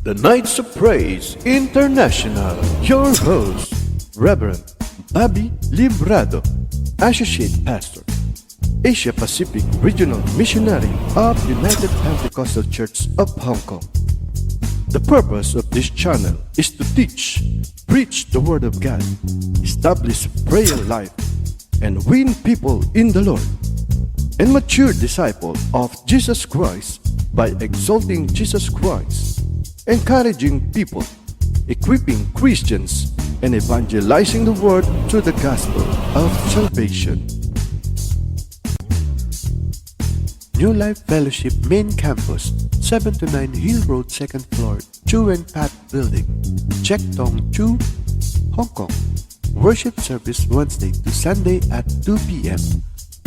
The Knights of Praise International. Your host, Reverend Bobby Librado, Associate Pastor, Asia Pacific Regional Missionary of United Pentecostal Church of Hong Kong. The purpose of this channel is to teach, preach the Word of God, establish prayer life, and win people in the Lord, and mature disciples of Jesus Christ by exalting Jesus Christ, encouraging people, equipping Christians, and evangelizing the world through the gospel of salvation. New Life Fellowship Main Campus, 7 to 9 Hill Road, 2nd floor, Chu and Pat Building, Chek Tong, Chu, Hong Kong. Worship service Wednesday to Sunday at 2 p.m.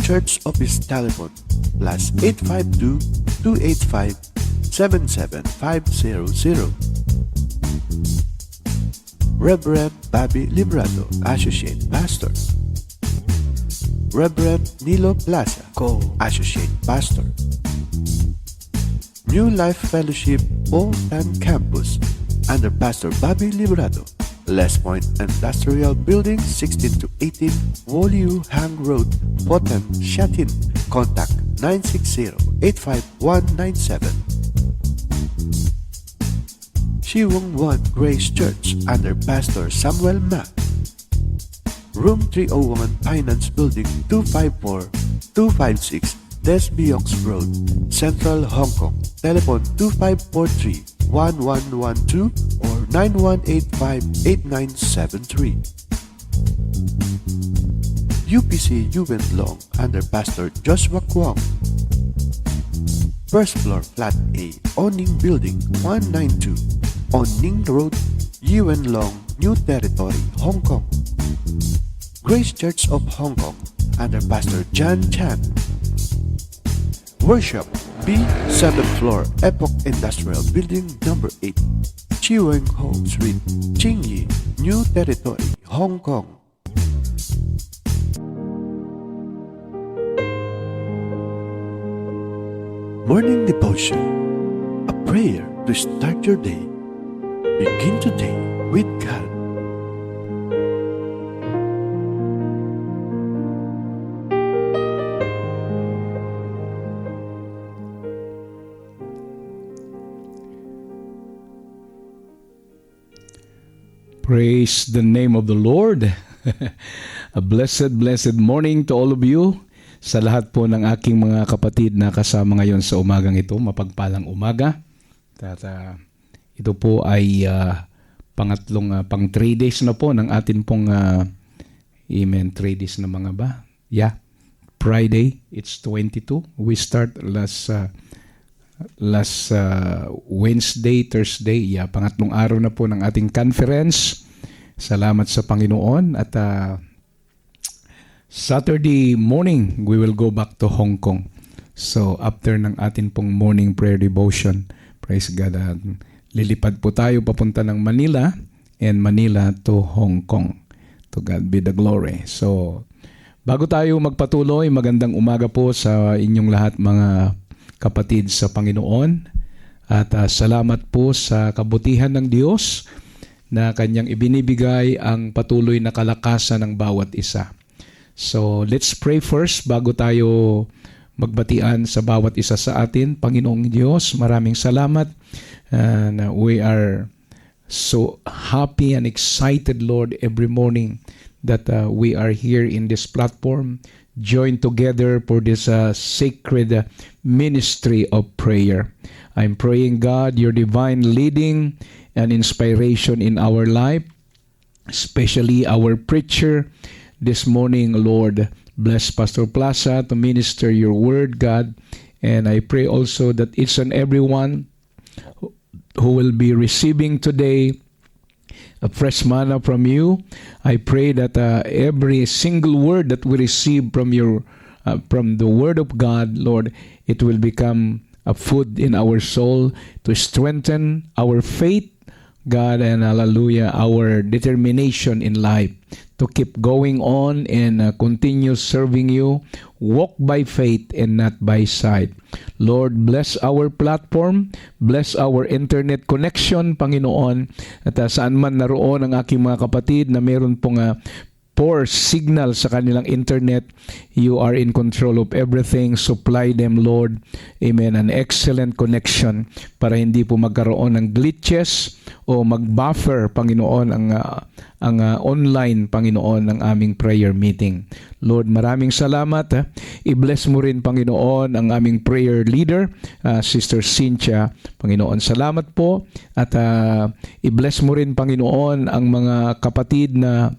Church office telephone +852 285 77500. Reverend Bobby Librado, Associate Pastor. Reverend Nilo Plaza, Co-Associate Pastor. New Life Fellowship Old Time Campus under Pastor Bobby Librado, Les Point Industrial Building, 16 to 18 Wolu Hang Road, Potem, Shatin. Contact 960-85197. Siwong 1 Grace Church under Pastor Samuel Ma. Room 301 Finance Building, 254-256 Des Biox Road, Central Hong Kong. Telephone 2543-1112 or 9185-8973. UPC Yuwen Long under Pastor Joshua Kwong. First floor, Flat A, Oning Building, 192, Oning Road, Yuwen Long, New Territory, Hong Kong. Grace Church of Hong Kong under Pastor John Chan. Worship B, 7th floor, Epoch Industrial Building, number 8, Chiweng Ho Street, Chingyi, New Territory, Hong Kong. Morning Devotion, a prayer to start your day. Begin today with God. Praise the name of the Lord. A blessed morning to all of you. Sa lahat po ng aking mga kapatid na kasama ngayon sa umagang ito, mapagpalang umaga. At ito po ay pang 3 days na po ng atin pong 3 days na mga ba? Yeah. Friday, it's 22. We start last Wednesday, Thursday. Yeah, pangatlong araw na po ng ating conference. Salamat sa Panginoon. At Saturday morning, we will go back to Hong Kong. So, after ng atin pong morning prayer devotion, praise God, lilipad po tayo papunta ng Manila and Manila to Hong Kong. To God be the glory. So, bago tayo magpatuloy, magandang umaga po sa inyong lahat mga kapatid sa Panginoon. At salamat po sa kabutihan ng Diyos na Kanyang ibinibigay ang patuloy na kalakasan ng bawat isa. So, let's pray first bago tayo magbatian sa bawat isa sa atin. Panginoong Diyos, maraming salamat na we are so happy and excited, Lord, every morning that we are here in this platform, joined together for this sacred ministry of prayer. I'm praying, God, your divine leading and inspiration in our life, especially our preacher this morning, Lord. Bless Pastor Plaza to minister your word, God. And I pray also that each and everyone who will be receiving today a fresh manna from you, I pray that every single word that we receive from your from the word of God, Lord, it will become a food in our soul to strengthen our faith, God, and hallelujah, our determination in life to keep going on and continue serving you. Walk by faith and not by sight. Lord, bless our platform, bless our internet connection, Panginoon. At saan man naroon ang aking mga kapatid na meron pong poor signal sa kanilang internet, you are in control of everything. Supply them, Lord. Amen. An excellent connection para hindi po magkaroon ng glitches o mag-buffer, Panginoon, ang online, Panginoon, ng aming prayer meeting. Lord, maraming salamat. I-bless mo rin, Panginoon, ang aming prayer leader, Sister Cynthia. Panginoon, salamat po. At i-bless mo rin, Panginoon, ang mga kapatid na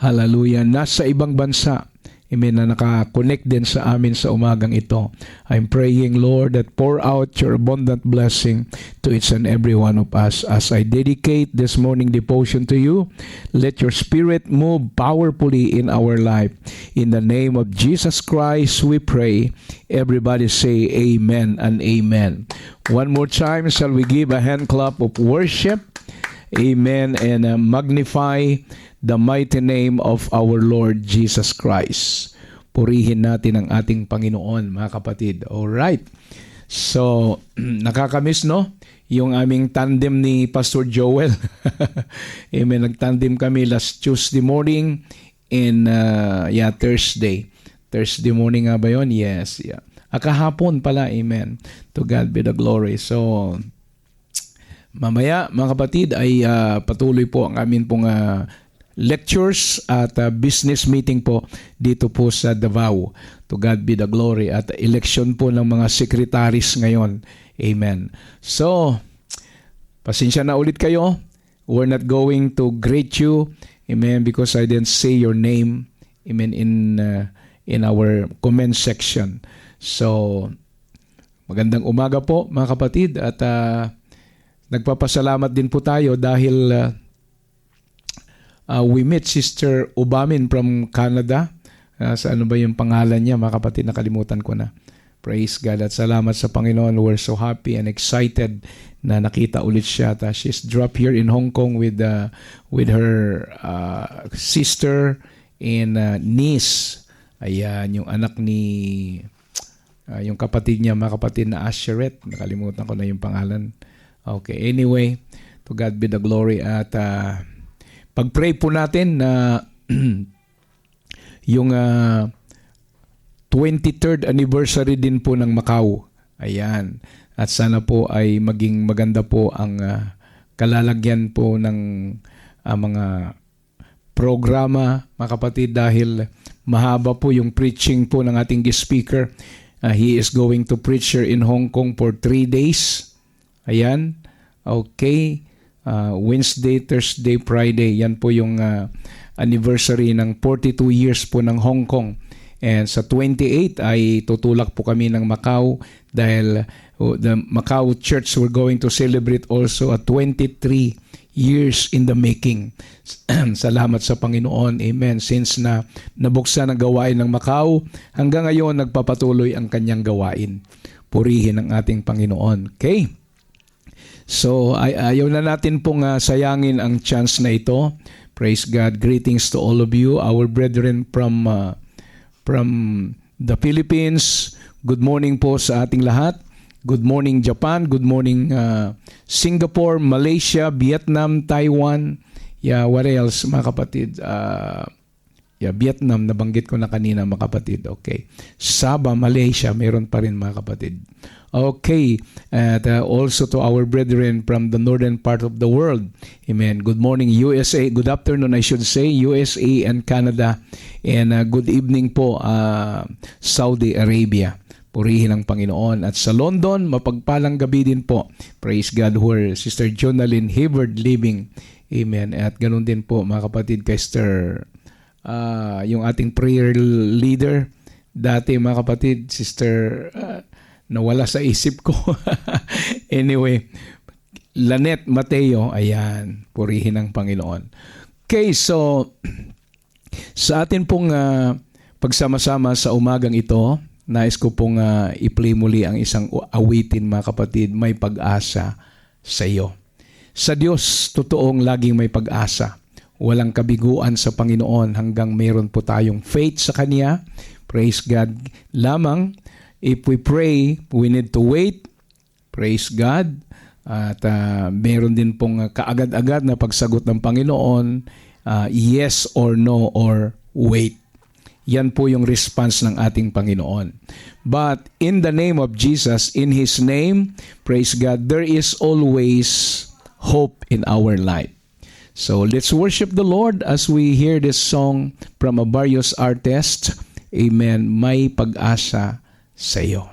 hallelujah, nasa ibang bansa, amen, na naka-connect din sa amin sa umagang ito. I'm praying, Lord, that pour out your abundant blessing to each and every one of us. As I dedicate this morning devotion to you, let your Spirit move powerfully in our life. In the name of Jesus Christ, we pray. Everybody say amen and amen. One more time, shall we give a hand clap of worship? Amen, and magnify the mighty name of our Lord Jesus Christ. Purihin natin ang ating Panginoon, mga kapatid. Alright. So, nakakamiss, no? Yung aming tandem ni Pastor Joel. Amen. Nagtandem kami last Tuesday morning and Thursday. Thursday morning nga ba yun? Yes. Yeah. Kahapon pala. Amen. To God be the glory. So, mamaya, mga kapatid, ay patuloy po ang amin pong lectures at business meeting po dito po sa Davao. To God be the glory. At election po ng mga secretaries ngayon. Amen. So, pasensya na ulit kayo. We're not going to greet you. Amen. Because I didn't say your name. Amen. In our comment section. So, magandang umaga po, mga kapatid. At nagpapasalamat din po tayo dahil we met Sister Ubamin from Canada. Sa ano ba yung pangalan niya, mga kapatid, nakalimutan ko na. Praise God at salamat sa Panginoon. We're so happy and excited na nakita ulit siya. She's dropped here in Hong Kong with her sister and niece. Ayan, yung anak ni yung kapatid niya, mga kapatid na Asheret. Nakalimutan ko na yung pangalan. Okay, anyway, to God be the glory. At pag-pray po natin na yung 23rd anniversary din po ng Macau. Ayan. At sana po ay maging maganda po ang kalalagyan po ng mga programa, mga kapatid, dahil mahaba po yung preaching po ng ating guest speaker. He is going to preach here in Hong Kong for 3 days. Ayan. Okay. Wednesday, Thursday, Friday. Yan po yung anniversary ng 42 years po ng Hong Kong. And sa 28 ay tutulak po kami ng Macau dahil the Macau Church we're going to celebrate also at 23 years in the making. Salamat sa Panginoon. Amen. Since na nabuksan ang gawain ng Macau, hanggang ngayon nagpapatuloy ang kanyang gawain. Purihin ang ating Panginoon. Okay? So, ayaw na natin pong sayangin ang chance na ito. Praise God. Greetings to all of you, our brethren from the Philippines. Good morning po sa ating lahat. Good morning Japan. Good morning Singapore, Malaysia, Vietnam, Taiwan. Yeah, what else, mga kapatid? Vietnam, nabanggit ko na kanina, mga kapatid. Okay. Sabah, Malaysia, meron pa rin, mga kapatid. Okay, and also to our brethren from the northern part of the world. Amen. Good morning, USA. Good afternoon, I should say, USA and Canada. And good evening po, Saudi Arabia. Purihin ang Panginoon. At sa London, mapagpalang gabi din po. Praise God, where Sister Jonalyn Hayward living. Amen. At ganun din po, mga kapatid, kay Sister, yung ating prayer leader, dati, mga kapatid, Sister... nawala sa isip ko. Anyway, Lanet Mateo, ayan, purihin ang Panginoon. Okay, so sa atin pong pagsama-sama sa umagang ito, nais ko pong i-play muli ang isang awitin, mga kapatid, may pag-asa sa iyo. Sa Diyos, totoong laging may pag-asa. walang kabiguan sa Panginoon hanggang mayroon po tayong faith sa Kanya. Praise God. Lamang, if we pray, we need to wait. Praise God. At meron din pong kaagad-agad na pagsagot ng Panginoon, yes or no or wait. Yan po yung response ng ating Panginoon. But in the name of Jesus, in His name, praise God, there is always hope in our life. So let's worship the Lord as we hear this song from a various artists. Amen. May pag-asa sa iyo.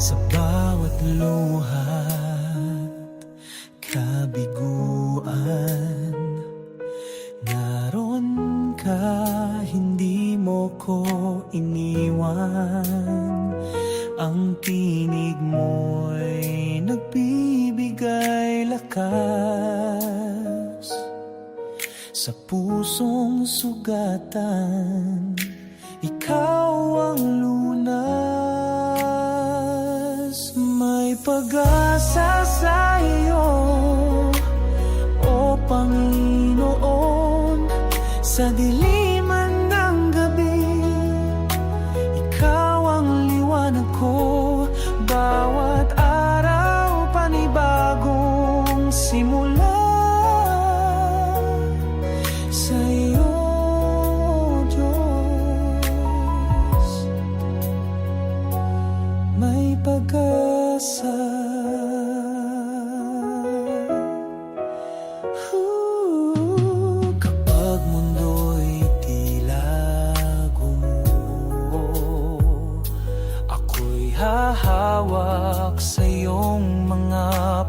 Sa bawat luha, kabiguan, naron ka, hindi mo ko iniwan. Ang tinig mo'y nagbibigay lakas sa pusong sugatan. Ikaw ang lunas, may pag-asa sa iyo, O Panginoon. Sa diliman ng gabi, ikaw ang liwanag ko. Bawat araw panibagong simula. Sa iyo, Diyos, may pag-asa. Kapag mundo'y tila gumuho, ako'y hahawak sa iyong mga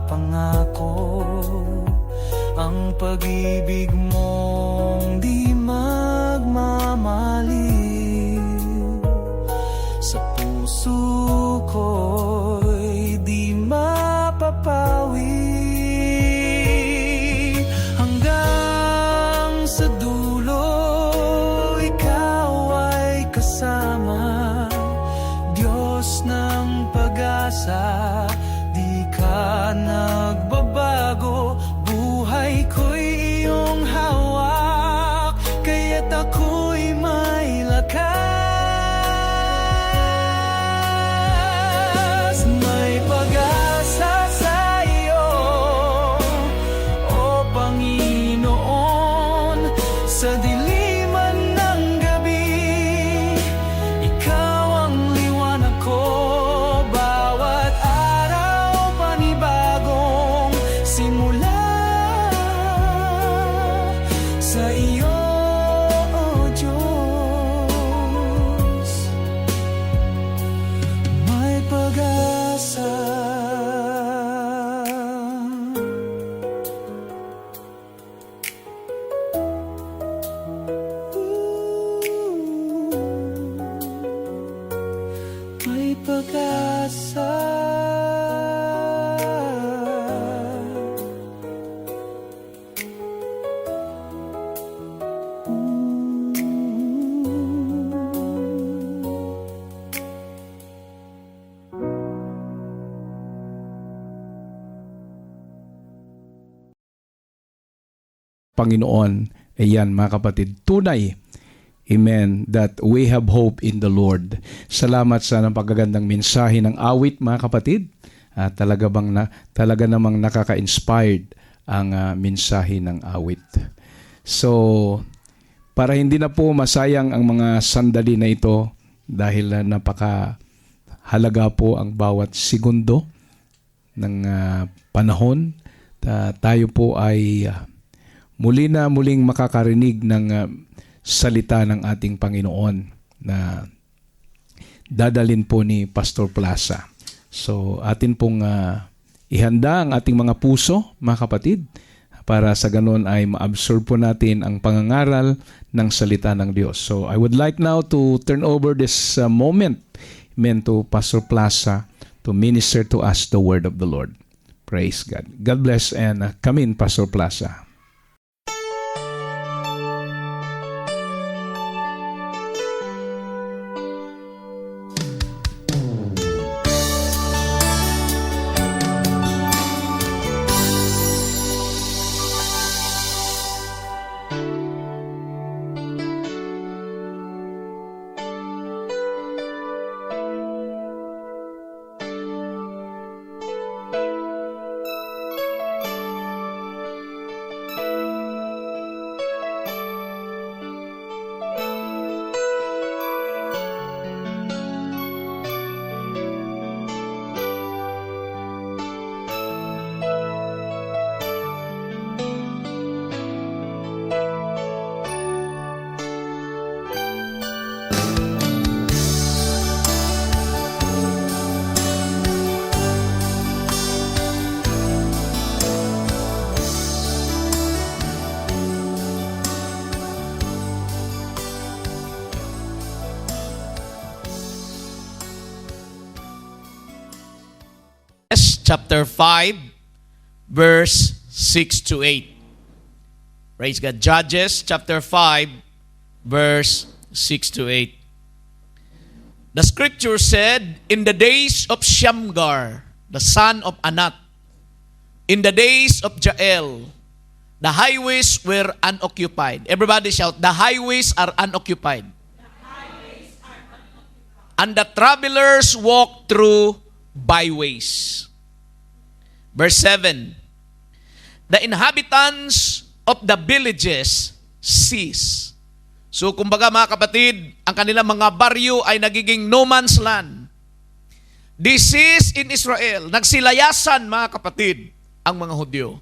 pangako. Ang pag-ibig mong di magmamaliw sa puso ko'y di mapapawi. Hanggang sa dulo, ikaw ay kasama, Diyos ng pag-asa. Di ka nagbabago, buhay ko'y iyong hawak, kaya't ako'y may lakas. May pag-asa sa iyo, O Panginoon. Sa diliman ng gabi, ikaw ang liwanag ko. Bawat araw panibagong simula. Sa iyo, O Diyos, may pag-asa. May pag-asa. Panginoon, ayan mga kapatid, tunay, amen, that we have hope in the Lord. Salamat sa napakagandang mensahe ng awit mga kapatid. Talaga namang nakaka-inspired ang mensahe ng awit. So, para hindi na po masayang ang mga sandali na ito, dahil napakahalaga po ang bawat segundo ng panahon, tayo po ay muling makakarinig ng salita ng ating Panginoon na dadalin po ni Pastor Plaza. So atin pong ihanda ang ating mga puso, mga kapatid, para sa ganon ay ma-absorb po natin ang pangangaral ng salita ng Diyos. So I would like now to turn over this moment, amen, to Pastor Plaza to minister to us the word of the Lord. Praise God. God bless and come in, Pastor Plaza. Chapter 5, verse 6 to 8. Praise God. Judges chapter 5, verse 6 to 8. The scripture said, in the days of Shamgar, the son of Anat, in the days of Jael, the highways were unoccupied. Everybody shout, the highways are unoccupied. And the travelers walked through byways. Verse 7, the inhabitants of the villages cease. So kumbaga mga kapatid, ang kanilang mga baryo ay nagiging no man's land. This is in Israel. Nagsilayasan mga kapatid ang mga Hudyo.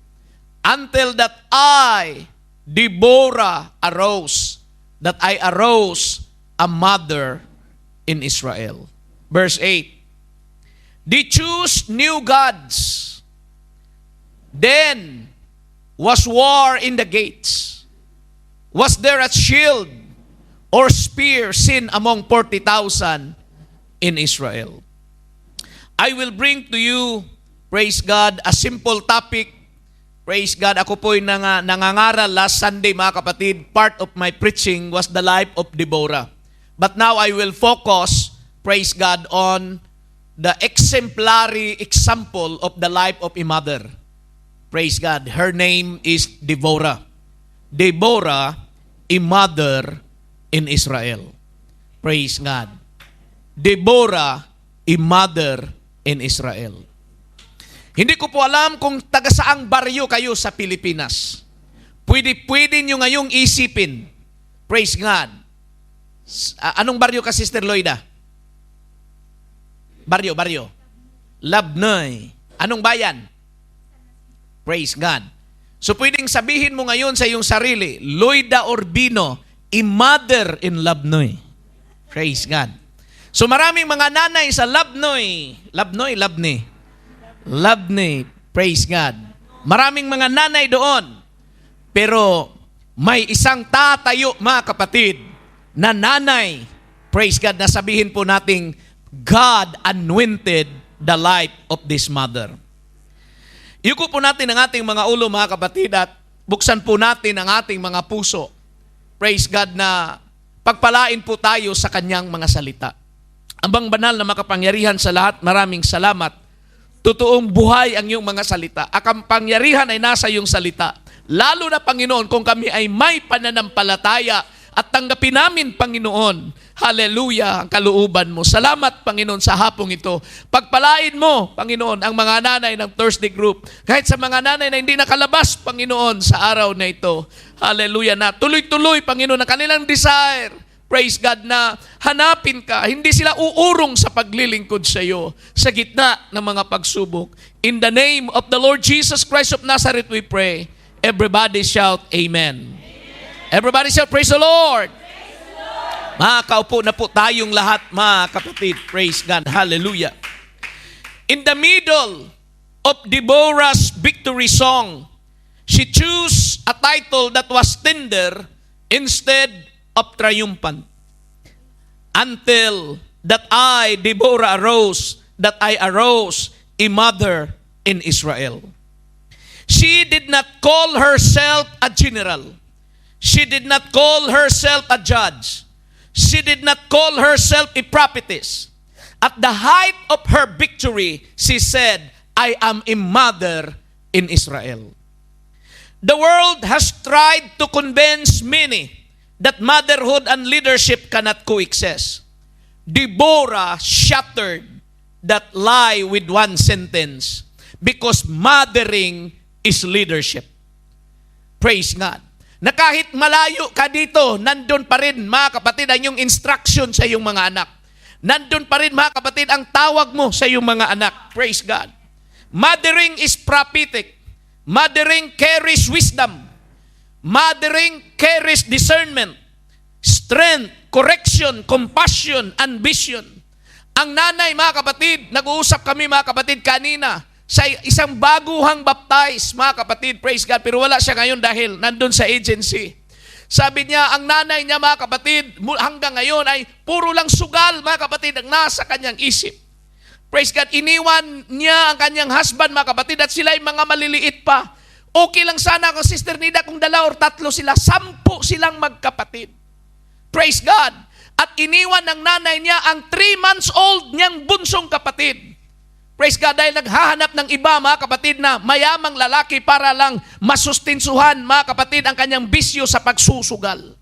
Until that I, Deborah, arose. That I arose a mother in Israel. Verse 8, they choose new gods. Then was war in the gates. Was there a shield or spear seen among 40,000 in Israel? I will bring to you, praise God, a simple topic. Praise God, ako po'y nangangaral last Sunday mga kapatid. Part of my preaching was the life of Deborah. But now I will focus, praise God, on the exemplary example of the life of a mother. Praise God. Her name is Deborah. Deborah, a mother in Israel. Praise God. Deborah, a mother in Israel. Hindi ko po alam kung taga saang baryo kayo sa Pilipinas. Pwede nyo ngayong isipin. Praise God. Anong baryo ka, Sister Loida? Baryo. Labnoy. Anong bayan? Praise God. So pwedeng sabihin mo ngayon sa iyong sarili, Loida Urbino, a mother in Labnoy. Praise God. So maraming mga nanay sa Labnoy. Labnoy. Praise God. Maraming mga nanay doon. Pero may isang tatayo, mga kapatid, na nanay. Praise God, na sabihin po nating God anointed the life of this mother. Yuko po natin ang ating mga ulo, mga kapatid, at buksan po natin ang ating mga puso. Praise God, na pagpalain po tayo sa kanyang mga salita. Abang banal na makapangyarihan sa lahat, maraming salamat. Totoong buhay ang iyong mga salita. Ang pangyarihan ay nasa iyong salita. Lalo na, Panginoon, kung kami ay may pananampalataya at tanggapin namin, Panginoon, hallelujah, ang kalooban mo. Salamat, Panginoon, sa hapong ito. Pagpalain mo, Panginoon, ang mga nanay ng Thursday group. Kahit sa mga nanay na hindi nakalabas, Panginoon, sa araw na ito. Hallelujah, na tuloy-tuloy, Panginoon, ang kanilang desire. Praise God, na hanapin ka. Hindi sila uurong sa paglilingkod sa iyo sa gitna ng mga pagsubok. In the name of the Lord Jesus Christ of Nazareth, we pray. Everybody shout, Amen. Everybody shout, praise the Lord. Praise the Lord. Makaupo na po tayong lahat, mga kapatid. Praise God. Hallelujah. In the middle of Deborah's victory song, she chose a title that was tender instead of triumphant. Until that I, Deborah, arose, that I arose a mother in Israel. She did not call herself a general. She did not call herself a judge. She did not call herself a prophetess. At the height of her victory, she said, I am a mother in Israel. The world has tried to convince many that motherhood and leadership cannot coexist. Deborah shattered that lie with one sentence, because mothering is leadership. Praise God. Na kahit malayo ka dito, nandun pa rin, mga kapatid, ang iyong instruction sa iyong mga anak. Nandun pa rin, mga kapatid, ang tawag mo sa iyong mga anak. Praise God. Mothering is prophetic. Mothering carries wisdom. Mothering carries discernment, strength, correction, compassion, and vision. Ang nanay, mga kapatid, nag-uusap kami, mga kapatid, kanina, sa isang baguhang baptize, mga kapatid, praise God, pero wala siya ngayon dahil nandun sa agency. Sabi niya, ang nanay niya, mga kapatid, hanggang ngayon ay puro lang sugal, mga kapatid, ang nasa kanyang isip. Praise God, iniwan niya ang kanyang husband, mga kapatid, at sila ay mga maliliit pa. Okay lang sana kung Sister Nida, kung 2 or 3 sila, 10 silang magkapatid. Praise God. At iniwan ng nanay niya ang 3 months old niyang bunsong kapatid. Praise God, dahil naghahanap ng iba, mga kapatid, na mayamang lalaki para lang masustinsuhan, mga kapatid, ang kanyang bisyo sa pagsusugal.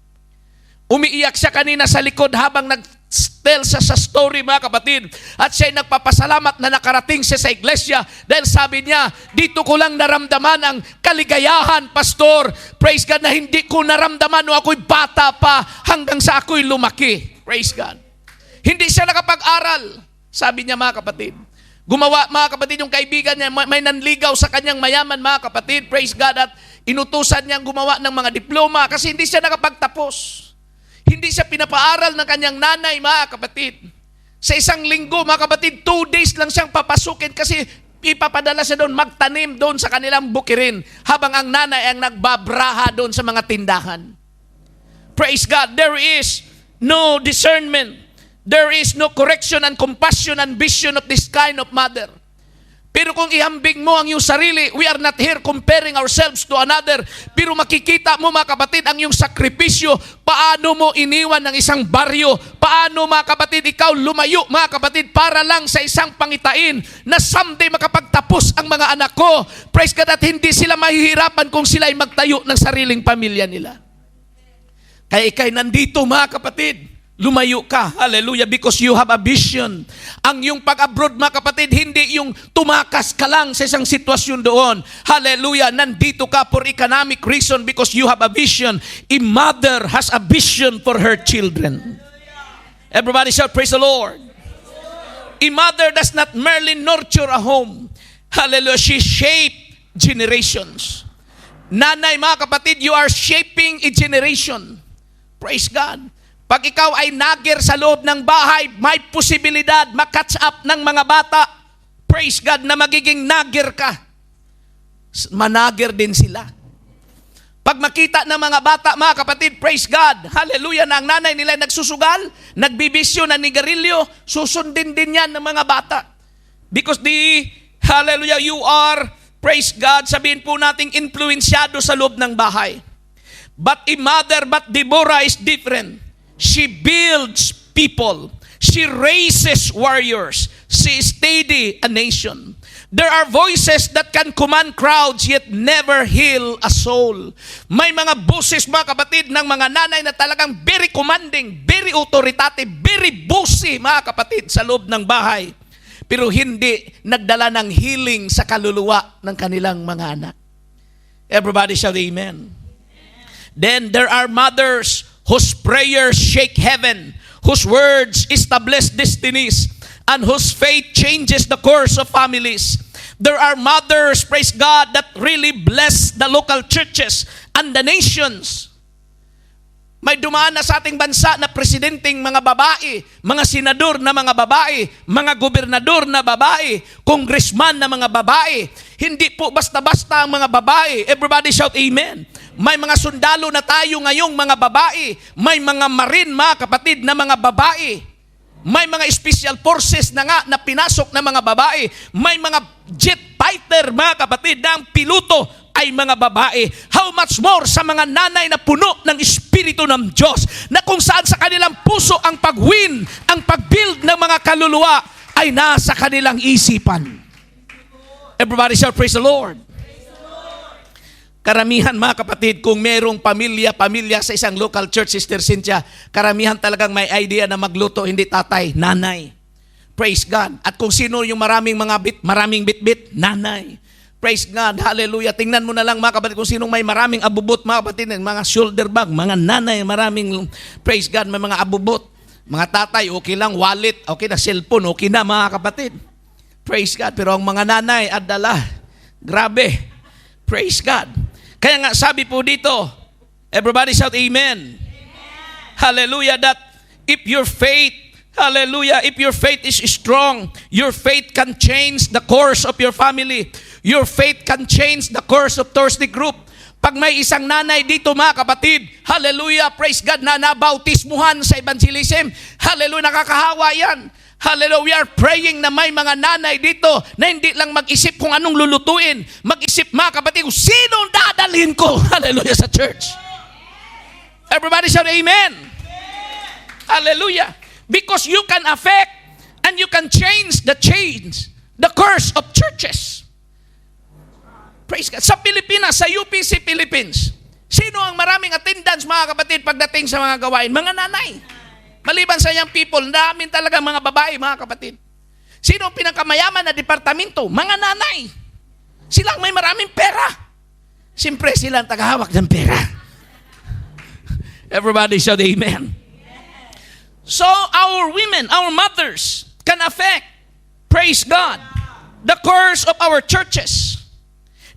Umiiyak siya kanina sa likod habang nag-tell sa story, mga kapatid. At siya'y nagpapasalamat na nakarating siya sa iglesia dahil sabi niya, dito ko lang naramdaman ang kaligayahan, pastor. Praise God, na hindi ko naramdaman nung ako'y bata pa hanggang sa ako'y lumaki. Praise God. Hindi siya nakapag-aral, sabi niya, mga kapatid. Gumawa, mga kapatid, yung kaibigan niya, may nanligaw sa kanyang mayaman, mga kapatid, praise God, at inutusan niyang gumawa ng mga diploma kasi hindi siya nakapagtapos. Hindi siya pinapaaral ng kanyang nanay, mga kapatid. Sa isang linggo, mga kapatid, 2 days lang siyang papasukin kasi ipapadala siya doon, magtanim doon sa kanilang bukirin habang ang nanay ang nagbabraha doon sa mga tindahan. Praise God, there is no discernment. There is no correction and compassion and vision of this kind of mother. Pero kung ihambing mo ang iyong sarili, we are not here comparing ourselves to another. Pero makikita mo, mga kapatid, ang iyong sakripisyo, paano mo iniwan ng isang baryo, paano, mga kapatid, ikaw lumayo, mga kapatid, para lang sa isang pangitain na someday makapagtapos ang mga anak ko. Praise God, at hindi sila mahihirapan kung sila ay magtayo ng sariling pamilya nila. Kaya ikay nandito, mga kapatid, lumayo ka, hallelujah, because you have a vision. Ang yung pag-abroad, mga kapatid, hindi yung tumakas ka lang sa isang sitwasyon doon. Hallelujah, nandito ka for economic reason because you have a vision. A mother has a vision for her children. Everybody shout, praise the Lord. A mother does not merely nurture a home. Hallelujah, she shapes generations. Nanay, mga kapatid, you are shaping a generation. Praise God. Pag ikaw ay nagger sa loob ng bahay, may posibilidad makatch up ng mga bata. Praise God, na magiging nagger ka. Manager din sila. Pag makita ng mga bata, mga kapatid, praise God, hallelujah, na ang nanay nila nagsusugal, nagbibisyo, nanigarilyo, susundin din yan ng mga bata. Because hallelujah, you are, praise God, sabihin po nating influensyado sa loob ng bahay. But Deborah is different. She builds people. She raises warriors. She steady a nation. There are voices that can command crowds yet never heal a soul. May mga boses, mga kapatid, ng mga nanay na talagang very commanding, very authoritative, very bossy, mga kapatid, sa loob ng bahay. Pero hindi nagdala ng healing sa kaluluwa ng kanilang mga anak. Everybody shout amen. Then there are mothers whose prayers shake heaven, whose words establish destinies, and whose faith changes the course of families. There are mothers, praise God, that really bless the local churches and the nations. May dumaan na sa ating bansa na presidenteng mga babae, mga senador na mga babae, mga gobernador na babae, congressman na mga babae. Hindi po basta-basta ang mga babae. Everybody shout amen. May mga sundalo na tayo ngayong mga babae. May mga marin, mga kapatid, na mga babae. May mga special forces na nga na pinasok na mga babae. May mga jet fighter, mga kapatid, na ang piloto ay mga babae. How much more sa mga nanay na puno ng Espiritu ng Diyos, na kung saan sa kanilang puso ang pag-win, ang pag-build ng mga kaluluwa ay nasa kanilang isipan. Everybody shout, praise the Lord. Karamihan, mga kapatid, kung merong pamilya sa isang local church, Sister Cynthia, karamihan talagang may idea na magluto, hindi tatay, nanay. Praise God. At kung sino yung maraming bit-bit, nanay. Praise God. Hallelujah. Tingnan mo na lang, mga kapatid, kung sinong may maraming abubot, mga kapatid, mga shoulder bag, mga nanay, maraming, praise God, may mga abubot. Mga tatay, okay lang, wallet, okay na, cellphone, okay na, mga kapatid. Praise God. Pero ang mga nanay, adala, grabe. Praise God. Kaya nga sabi po dito, everybody shout amen. Hallelujah, that if your faith, hallelujah, if your faith is strong, your faith can change the course of your family. Your faith can change the course of Thursday group. Pag may isang nanay dito, mga kapatid, hallelujah, praise God, na nabautismuhan sa evangelism, hallelujah, nakakahawa yan. Hallelujah, we are praying na may mga nanay dito na hindi lang mag-isip kung anong lulutuin. Mag-isip, mga kapatid, kung sinong dadalhin ko, hallelujah, sa church. Everybody shout amen. Hallelujah. Because you can affect and you can change the course of churches. Praise God. Sa Pilipinas, sa UPC Philippines, sino ang maraming attendance, mga kapatid, pagdating sa mga gawain? Mga nanay. Maliban sa young people, namin talaga mga babae, mga kapatid. Sino ang pinakamayaman na departamento? Mga nanay. Silang may maraming pera. Siyempre, sila ang tagahawak ng pera. Everybody shout amen. So, our women, our mothers, can affect, praise God, the course of our churches.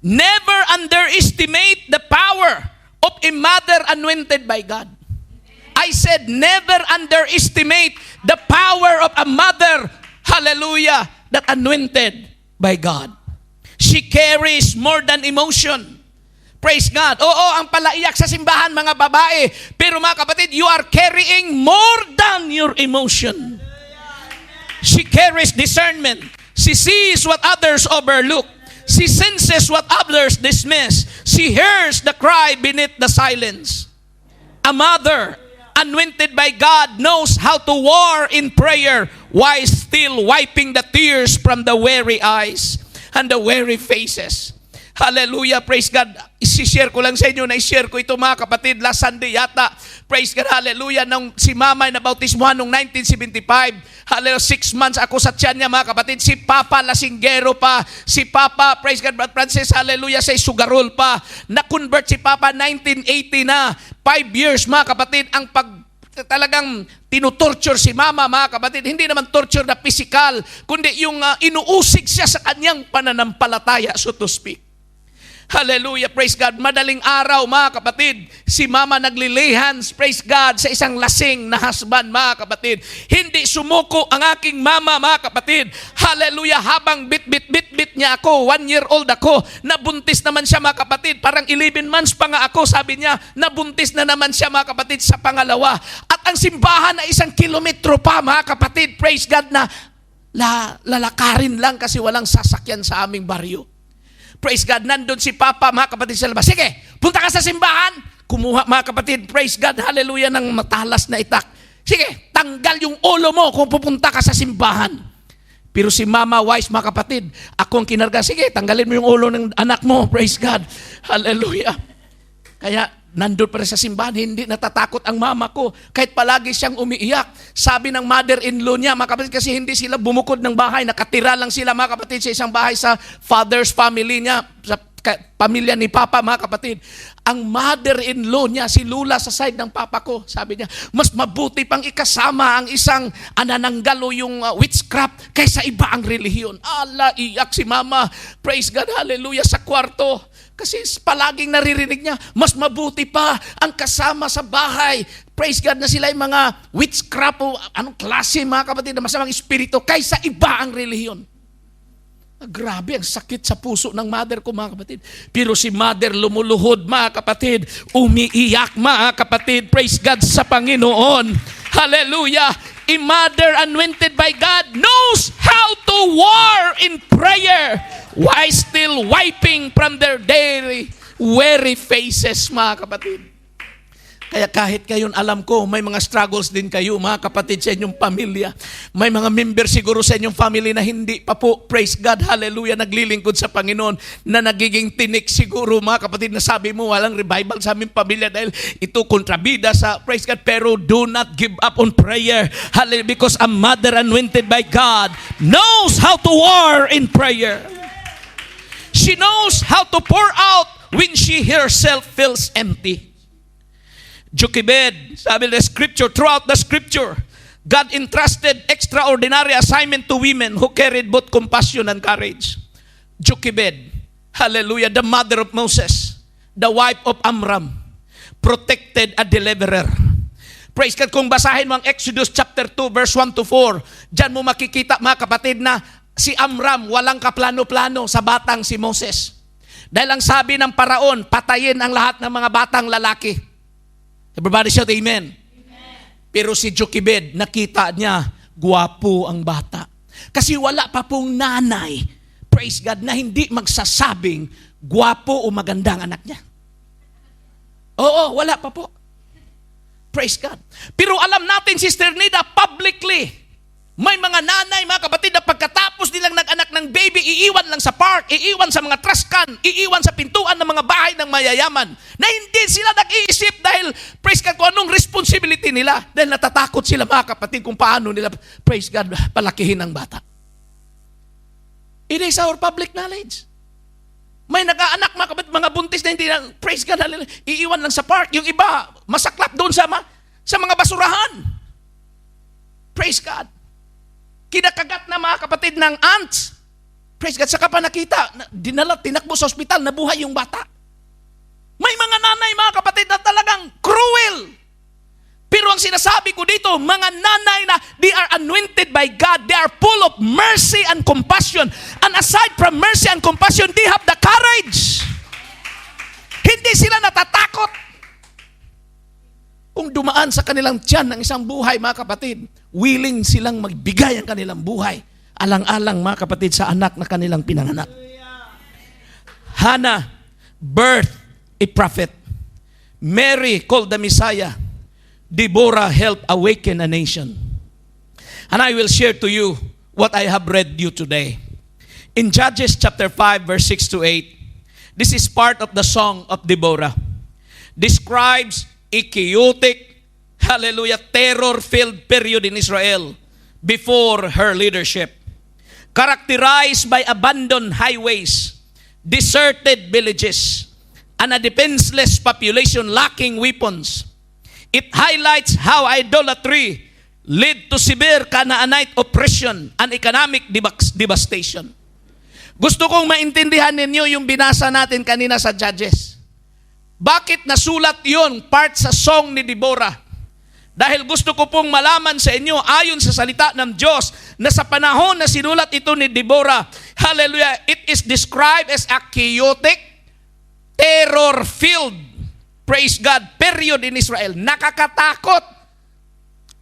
Never underestimate the power of a mother anointed by God. I said, never underestimate the power of a mother, hallelujah, that anointed by God. She carries more than emotion. Praise God. Oo, ang palaiyak sa simbahan, mga babae. Pero mga kapatid, you are carrying more than your emotion. She carries discernment. She sees what others overlook. She senses what others dismiss. She hears the cry beneath the silence. A mother anointed by God knows how to war in prayer while still wiping the tears from the weary eyes and the weary faces. Hallelujah, praise God. I-share ko lang sa inyo, na-share ko ito, mga kapatid, last Sunday yata. Praise God, hallelujah. Nung si mama ay nabautismuhan noong 1975, hallelujah, 6 months ako sa tiyan niya, mga kapatid. Si Papa lasinggero pa. Si Papa, praise God, Brother Francis, hallelujah, sa sugarol pa. Na-convert si Papa 1980 na. 5 years, mga kapatid, ang talagang tinutorture si mama, mga kapatid. Hindi naman torture na physical, kundi yung inuusig siya sa kanyang pananampalataya, so to speak. Hallelujah, praise God. Madaling araw, mga kapatid, si mama naglilihans, praise God, sa isang lasing na husband, mga kapatid. Hindi sumuko ang aking mama, mga kapatid. Hallelujah, habang bit niya ako, 1 year old ako, nabuntis naman siya, mga kapatid. Parang 11 months pa nga ako, sabi niya, nabuntis na naman siya, mga kapatid, sa pangalawa. At ang simbahan na 1 kilometro pa, mga kapatid, praise God, na lalakarin lang kasi walang sasakyan sa aming baryo. Praise God, nandun si Papa, mga kapatid, sa labas. Sige, punta ka sa simbahan. Kumuha, mga kapatid, praise God, hallelujah, ng matalas na itak. Sige, tanggal yung ulo mo kung pupunta ka sa simbahan. Pero si Mama wise, mga kapatid, ako ang kinarga. Sige, tanggalin mo yung ulo ng anak mo. Praise God, hallelujah. Kaya, nandun pa rin sa simbahan, hindi natatakot ang mama ko. Kahit palagi siyang umiiyak. Sabi ng mother-in-law niya, mga kapatid, kasi hindi sila bumukod ng bahay. Nakatira lang sila, mga kapatid, sa isang bahay sa father's family niya, sa pamilya ni Papa, mga kapatid. Ang mother-in-law niya, si Lula sa side ng Papa ko, sabi niya, mas mabuti pang ikasama ang isang anananggalo yung witchcraft kaysa iba ang relihiyon. Ala, iyak si Mama. Praise God, hallelujah, sa kwarto. Kasi palaging naririnig niya, mas mabuti pa ang kasama sa bahay. Praise God, na sila yung mga witchcraft o anong klase, mga kapatid, na masamang espiritu kaysa iba ang relihiyon. Grabe, ang sakit sa puso ng mother ko, mga kapatid. Pero si mother lumuluhod, mga kapatid. Umiiyak, mga kapatid. Praise God sa Panginoon. Hallelujah. a mother anointed by God knows how to war in prayer while still wiping from their daily weary faces, mga kapatid. Kaya kahit ngayon, alam ko, may mga struggles din kayo, mga kapatid, sa inyong pamilya. May mga member siguro sa inyong family na hindi pa po, praise God, hallelujah, naglilingkod sa Panginoon, na nagiging tinik siguro, mga kapatid, na sabi mo, walang revival sa aming pamilya dahil ito kontrabida sa, praise God, pero do not give up on prayer. Hallelujah, because a mother anointed by God knows how to war in prayer. She knows how to pour out when she herself feels empty. Jochebed, sabi the scripture, throughout the scripture, God entrusted extraordinary assignment to women who carried both compassion and courage. Jochebed, hallelujah, the mother of Moses, the wife of Amram, protected a deliverer. Praise God, kung basahin mo ang Exodus chapter 2 verse 1 to 4, dyan mo makikita, mga kapatid, na si Amram walang kaplano-plano sa batang si Moses. Dahil ang sabi ng paraon, patayin ang lahat ng mga batang lalaki. Everybody shout amen. Pero si Jochebed, nakita niya, gwapo ang bata. Kasi wala pa pong nanay, praise God, na hindi magsasabing gwapo o maganda ang anak niya. Oo, wala pa po. Praise God. Pero alam natin, Sister Nida, publicly, may mga nanay, mga kapatid, na pagkatapos nilang nag-anak ng baby, iiwan lang sa park, iiwan sa mga trash can, iiwan sa pintuan ng mga bahay ng mayayaman, na hindi sila nag-iisip dahil, praise God, kung anong responsibility nila, dahil natatakot sila, mga kapatid, kung paano nila, praise God, palakihin ang bata. It is our public knowledge. May nag-aanak, mga kapatid, mga buntis na hindi na, praise God, iiwan lang sa park. Yung iba, masaklap doon sa mga basurahan. Praise God. Kinakagat na, mga kapatid, ng ants. Praise God, saka pa nakita, dinala, tinakbo sa ospital, nabuhay yung bata. May mga nanay, mga kapatid, na talagang cruel. Pero ang sinasabi ko dito, mga nanay na they are anointed by God, they are full of mercy and compassion. And aside from mercy and compassion, they have the courage. Hindi sila natatakot. Kung dumaan sa kanilang tiyan ng isang buhay, mga kapatid, willing silang magbigay ang kanilang buhay. Alang-alang, mga kapatid, sa anak na kanilang pinanganak. Hannah birthed a prophet. Mary called the Messiah. Deborah helped awaken a nation. And I will share to you what I have read you today. In Judges chapter 5 verse 6 to 8, this is part of the song of Deborah. Describes a chaotic, hallelujah, terror-filled period in Israel before her leadership. Characterized by abandoned highways, deserted villages, and a defenseless population lacking weapons. It highlights how idolatry led to severe Canaanite oppression and economic devastation. Gusto kong maintindihan ninyo yung binasa natin kanina sa Judges. Bakit nasulat yon part sa song ni Deborah? Dahil gusto ko pong malaman sa inyo, ayon sa salita ng Diyos, na sa panahon na sinulat ito ni Deborah, hallelujah, it is described as a chaotic, terror-filled, praise God, period in Israel. Nakakatakot.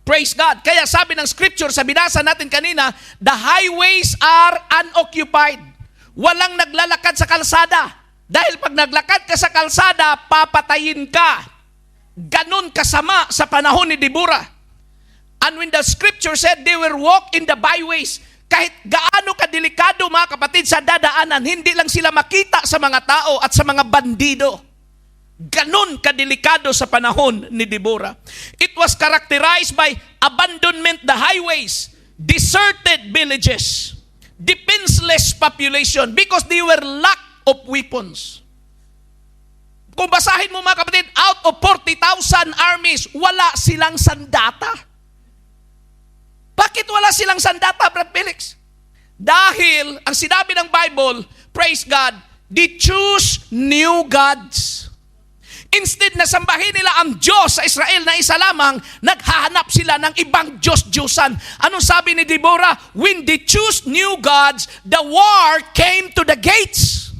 Praise God. Kaya sabi ng scripture, sa binasa natin kanina, the highways are unoccupied. Walang naglalakad sa kalsada. Dahil pag naglakad ka sa kalsada, papatayin ka. Ganon kasama sa panahon ni Deborah. And when the scripture said they will walk in the byways, kahit gaano kadelikado, mga kapatid, sa dadaanan, hindi lang sila makita sa mga tao at sa mga bandido. Ganon kadelikado sa panahon ni Deborah. It was characterized by abandonment, the highways, deserted villages, defenseless population, because they were lack of weapons. Kung basahin mo, mga kapatid, out of 40,000 armies, wala silang sandata. Bakit wala silang sandata, Brad Felix? Dahil, ang sinabi ng Bible, praise God, they choose new gods. Instead na sambahin nila ang Diyos sa Israel na isa lamang, naghahanap sila ng ibang Diyos-Diyusan. Anong sabi ni Deborah? When they choose new gods, the war came to the gates.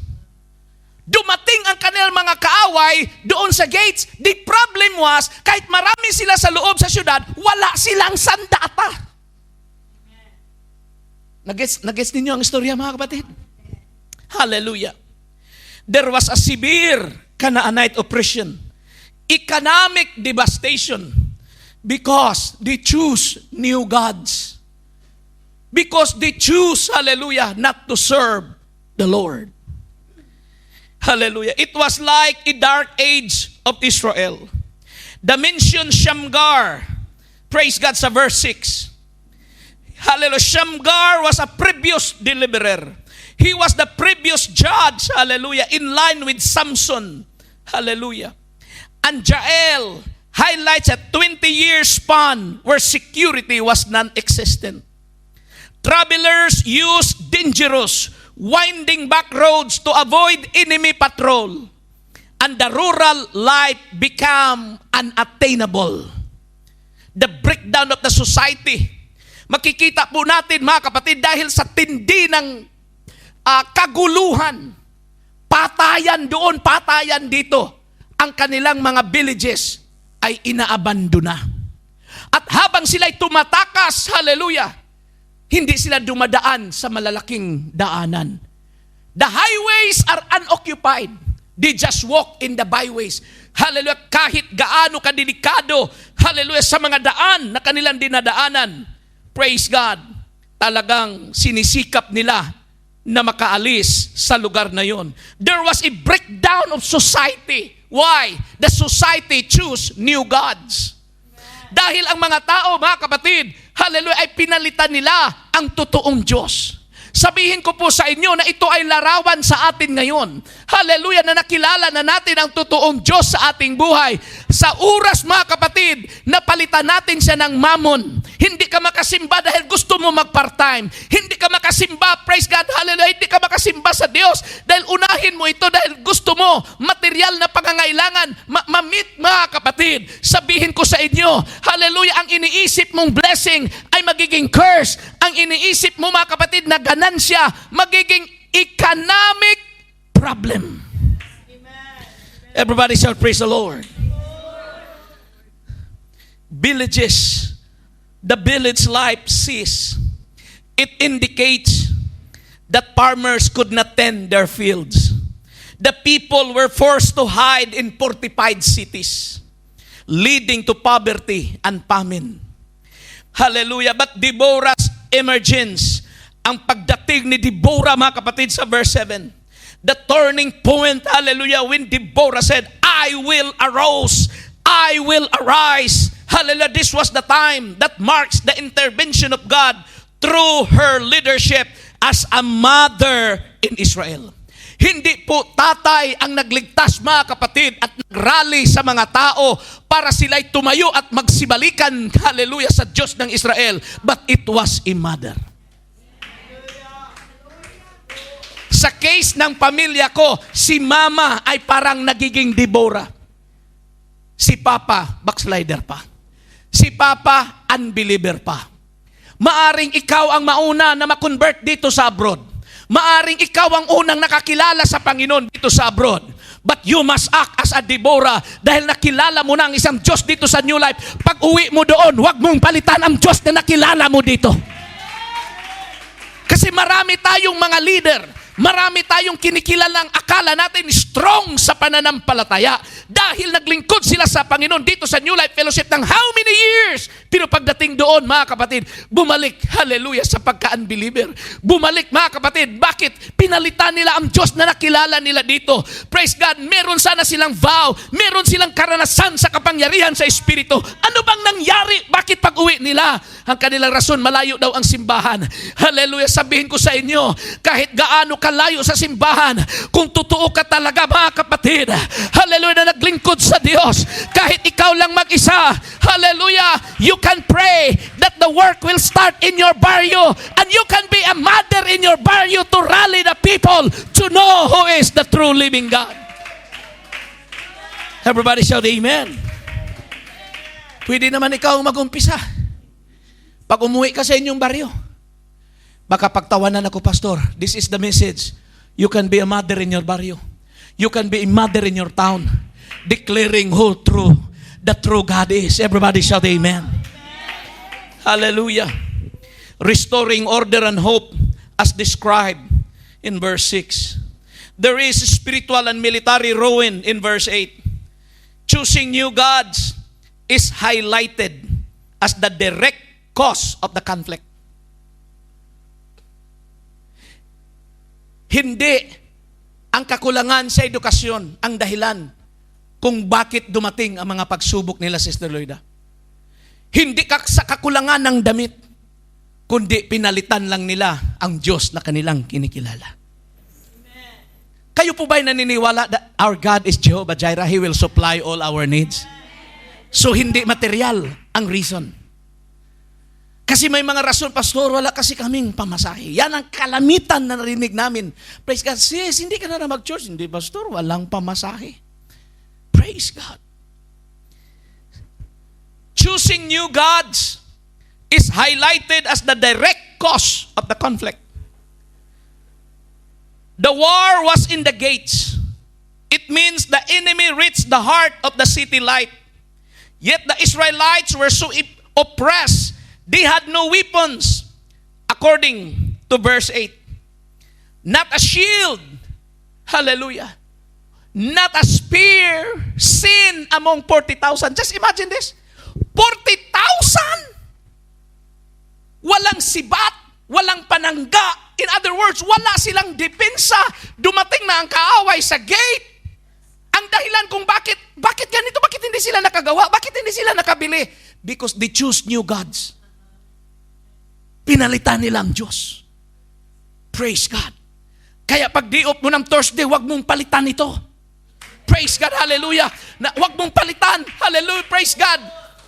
Dumating ang kanilang mga kaaway doon sa gates. The problem was, kahit marami sila sa loob sa syudad, wala silang sandata. Nag-gets ninyo ang istorya, mga kapatid? Hallelujah. There was a severe Canaanite oppression, economic devastation, because they choose new gods. Because they choose, hallelujah, not to serve the Lord. Hallelujah. It was like a dark age of Israel. The mentioned Shamgar, praise God, sa verse 6. Hallelujah. Shamgar was a previous deliverer. He was the previous judge, hallelujah, in line with Samson. Hallelujah. And Jael highlights a 20-year span where security was non-existent. Travelers used dangerous, winding back roads to avoid enemy patrol. And the rural life became unattainable. The breakdown of the society. Makikita po natin, mga kapatid, dahil sa tindi ng kaguluhan, patayan doon, patayan dito, ang kanilang mga villages ay inaabandona. At habang sila'y tumatakas, hallelujah, hindi sila dumadaan sa malalaking daanan. The highways are unoccupied. They just walk in the byways. Hallelujah, kahit gaano kadelikado, hallelujah, sa mga daan na kanilang dinadaanan, praise God, talagang sinisikap nila na makaalis sa lugar na yon. There was a breakdown of society. Why? The society choose new gods. Dahil ang mga tao, mga kapatid, hallelujah, ay pinalitan nila ang totoong Diyos. Sabihin ko po sa inyo na ito ay larawan sa atin ngayon. Hallelujah, na nakilala na natin ang totoong Diyos sa ating buhay. Sa oras, mga kapatid, napalitan natin siya ng mammon. Hindi ka makasimba dahil gusto mo mag-part-time. Hindi ka makasimba, praise God, hallelujah, hindi ka makasimba sa Diyos dahil unahin mo ito dahil gusto mo material na pangangailangan ma-meet, mga kapatid. Sabihin ko sa inyo, hallelujah, ang iniisip mong blessing ay magiging curse. Ang iniisip mo, mga kapatid, na ganansya, magiging economic problem. Everybody shout, praise the Lord. Villages, the village life ceased. It indicates that farmers could not tend their fields. The people were forced to hide in fortified cities, leading to poverty and famine. Hallelujah. But Deborah's emergence, ang pagdating ni Deborah, mga kapatid, sa verse 7, the turning point, hallelujah, when Deborah said, I will arise. Hallelujah, this was the time that marks the intervention of God through her leadership as a mother in Israel. Hindi po tatay ang nagligtas, mga kapatid, at nagrally sa mga tao para sila'y tumayo at magsibalikan, hallelujah, sa Diyos ng Israel. But it was a mother. Sa case ng pamilya ko, si mama ay parang nagiging Deborah. Si papa, backslider pa. Si papa, unbeliever pa. Maaring ikaw ang mauna na makonvert dito sa abroad. Maaring ikaw ang unang nakakilala sa Panginoon dito sa abroad. But you must act as a Deborah dahil nakilala mo na ang isang Diyos dito sa New Life. Pag uwi mo doon, huwag mong palitan ang Diyos na nakilala mo dito. Kasi marami tayong mga leader, marami tayong kinikilalang akala natin strong sa pananampalataya dahil naglingkod sila sa Panginoon dito sa New Life Fellowship ng how many years? Pero pagdating doon, mga kapatid, bumalik, hallelujah, sa pagka-unbeliever. Bumalik, mga kapatid. Bakit? Pinalitan nila ang Diyos na nakilala nila dito. Praise God, meron sana silang vow, meron silang karanasan sa kapangyarihan sa Espiritu. Ano bang nangyari? Bakit pag-uwi nila? Ang kanilang rason, malayo daw ang simbahan. Hallelujah, sabihin ko sa inyo, kahit gaano kalayo sa simbahan, kung totoo ka talaga, mga kapatid, hallelujah, na naglingkod sa Diyos, kahit ikaw lang mag-isa, hallelujah, you can pray that the work will start in your barrio and you can be a mother in your barrio to rally the people to know who is the true living God. Everybody shout amen. Pwede naman ikaw mag-umpisa. Pag umuwi ka sa inyong baryo, baka pagtawanan ako, pastor, this is the message. You can be a mother in your barrio. You can be a mother in your town, declaring who the true God is. Everybody shout amen. Hallelujah. Restoring order and hope as described in verse 6. There is spiritual and military ruin in verse 8. Choosing new gods is highlighted as the direct cause of the conflict. Hindi ang kakulangan sa edukasyon ang dahilan kung bakit dumating ang mga pagsubok nila, Sister Loida. Hindi sa kakulangan ng damit, kundi pinalitan lang nila ang Diyos na kanilang kinikilala. Amen. Kayo po ba'y naniniwala that our God is Jehovah Jireh? He will supply all our needs. So hindi material ang reason. Kasi may mga rason, Pastor, wala kasi kaming pamasahe. Yan ang kalamitan na narinig namin. Praise God. Sis, hindi ka na mag-church. Hindi, Pastor, walang pamasahe. Praise God. Choosing new gods is highlighted as the direct cause of the conflict. The war was in the gates. It means the enemy reached the heart of the city light. Yet the Israelites were so oppressed, they had no weapons, according to verse 8. Not a shield, hallelujah, not a spear seen among 40,000. Just imagine this, 40,000! Walang sibat, walang panangga. In other words, wala silang depensa. Dumating na ang kaaway sa gate. Ang dahilan kung bakit ganito, bakit hindi sila nakagawa, bakit hindi sila nakabili? Because they choose new gods. Pinalitan nila ang Diyos. Praise God. Kaya pag di-off mo ng Thursday, wag mong palitan ito. Praise God, hallelujah. Wag mong palitan, hallelujah, praise God.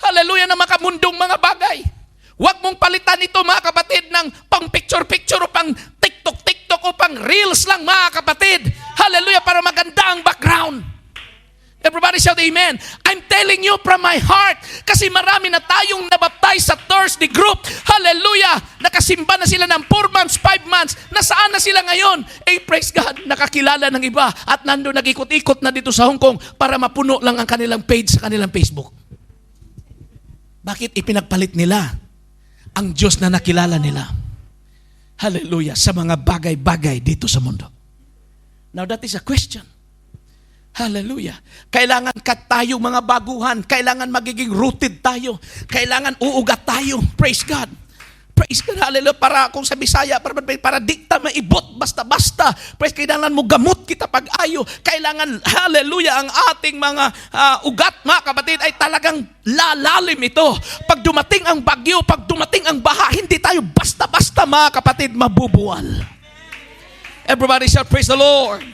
Hallelujah, na makamundong mga bagay. Wag mong palitan ito, mga kapatid, ng pang picture-picture o pang TikTok o pang reels lang, mga kapatid. Hallelujah, para maganda ang background. Everybody shout amen. I'm telling you from my heart, kasi marami na tayong nabaptize sa Thursday group. Hallelujah. Nakasimba na sila ng 4 months, 5 months. Nasaan na sila ngayon? Praise God, nakakilala ng iba at nandun nag-ikot-ikot na dito sa Hong Kong para mapuno lang ang kanilang page sa kanilang Facebook. Bakit ipinagpalit nila ang Diyos na nakilala nila? Hallelujah. Sa mga bagay-bagay dito sa mundo. Now that is a question. Hallelujah. Kailangan tayo mga baguhan. Kailangan magiging rooted tayo. Kailangan uugat tayo. Praise God. Praise God. Hallelujah. Para kung sa Bisaya, para di ta maibot basta-basta. Praise, kailangan mo gamot kita pag-ayo. Kailangan, hallelujah, ang ating mga ugat, mga kapatid, ay talagang lalalim ito. Pag dumating ang bagyo, pag dumating ang baha, hindi tayo basta-basta, mga kapatid, mabubuwal. Everybody shout, praise the Lord.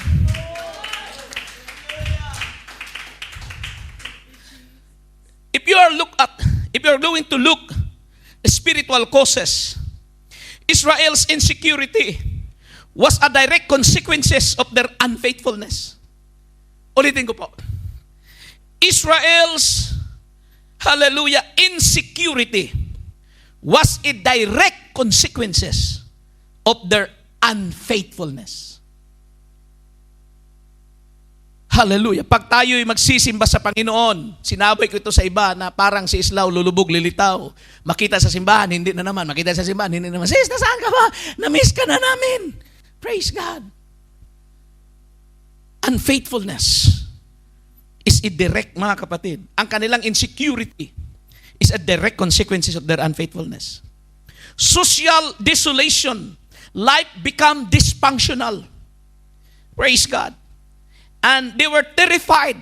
If you are going to look spiritual causes, Israel's insecurity was a direct consequences of their unfaithfulness. Ulitin ko po. Israel's, hallelujah, insecurity was a direct consequences of their unfaithfulness. Hallelujah. Pag tayo'y magsisimba sa Panginoon, sinabi ko ito sa iba na parang si Islaw, lulubog, lilitaw. Makita sa simbahan, hindi na naman. Makita sa simbahan, hindi na naman. Sis, nasaan ka ba? Na-miss ka na namin. Praise God. Unfaithfulness is a direct, mga kapatid. Ang kanilang insecurity is a direct consequences of their unfaithfulness. Social desolation. Life become dysfunctional. Praise God. And they were terrified,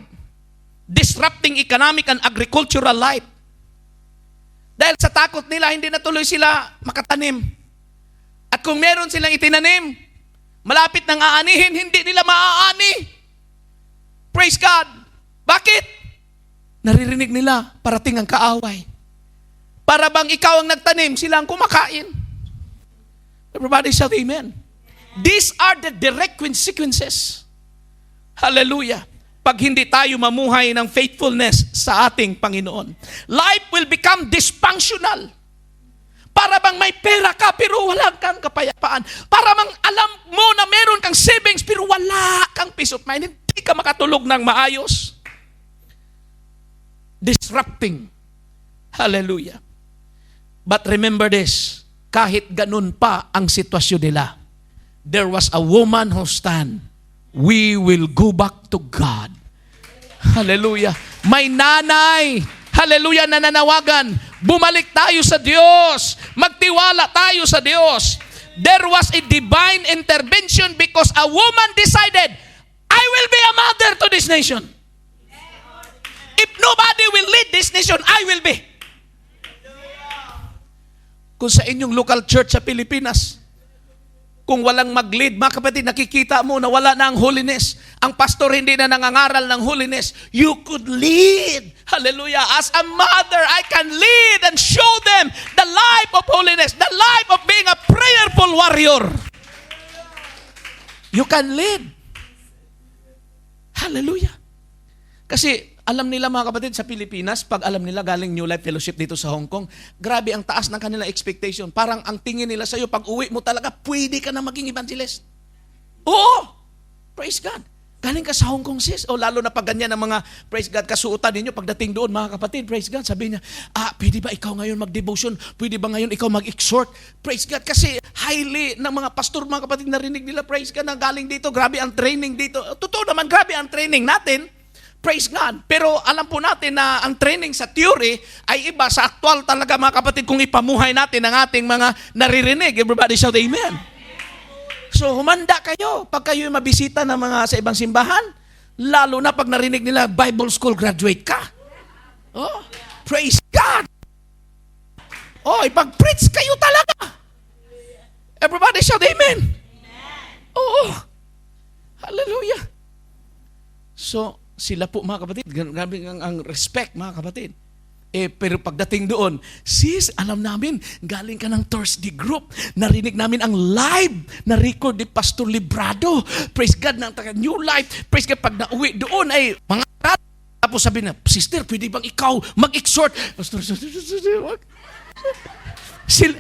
disrupting economic and agricultural life. Dahil sa takot nila, hindi na tuloy sila makatanim. At kung meron silang itinanim, malapit nang aanihin, hindi nila maaani. Praise God. Bakit? Naririnig nila, parating ang kaaway. Para bang ikaw ang nagtanim, sila ang kumakain. Everybody shout amen. These are the direct consequences. Hallelujah. Pag hindi tayo mamuhay ng faithfulness sa ating Panginoon. Life will become dysfunctional. Para bang may pera ka pero wala kang kapayapaan. Para bang alam mo na meron kang savings pero wala kang peace of mind. Hindi ka makatulog ng maayos. Disrupting. Hallelujah. But remember this, kahit ganun pa ang sitwasyon nila, there was a woman who stand, we will go back to God. Hallelujah. May nanay, hallelujah, nananawagan, bumalik tayo sa Diyos, magtiwala tayo sa Diyos. There was a divine intervention because a woman decided, I will be a mother to this nation. If nobody will lead this nation, I will be. Kung sa inyong local church sa Pilipinas, kung walang mag-lead, mga kapatid, nakikita mo na wala na ang holiness. Ang pastor hindi na nangangaral ng holiness. You could lead. Hallelujah. As a mother, I can lead and show them the life of holiness, the life of being a prayerful warrior. You can lead. Hallelujah. Kasi alam nila mga kapatid sa Pilipinas, pag alam nila galing New Life Fellowship dito sa Hong Kong, grabe ang taas ng kanilang expectation. Parang ang tingin nila sa iyo, pag uwi mo talaga, pwede ka na maging evangelist. Oo! Praise God. Galing ka sa Hong Kong, sis. O lalo na pag ganyan ang mga, praise God, kasuotan ninyo pagdating doon, mga kapatid, praise God. Sabi niya, pwede ba ikaw ngayon mag-devotion? Pwede ba ngayon ikaw mag-exhort? Praise God. Kasi highly ng mga pastor, mga kapatid, narinig nila, praise God, na galing dito, grabe ang training dito. Totoo naman, grabe ang training natin. Praise God. Pero alam po natin na ang training sa theory ay iba sa actual talaga, mga kapatid, kung ipamuhay natin ang ating mga naririnig. Everybody shout amen. So humanda kayo pag kayo mabisita ng mga sa ibang simbahan, lalo na pag narinig nila Bible school graduate ka. Oh, praise God. Oh, ipag-preach kayo talaga. Everybody shout amen. Oh, hallelujah. So sila po, mga kapatid, grabe ang respect, mga kapatid. Pero pagdating doon, sis, alam namin, galing ka ng Thursday group. Narinig namin ang live na record ni Pastor Librado. Praise God, ng New Life. Praise God, pag nauwi doon ay mga tapos sabi na, sister, pwede bang ikaw mag-exhort? Pastor,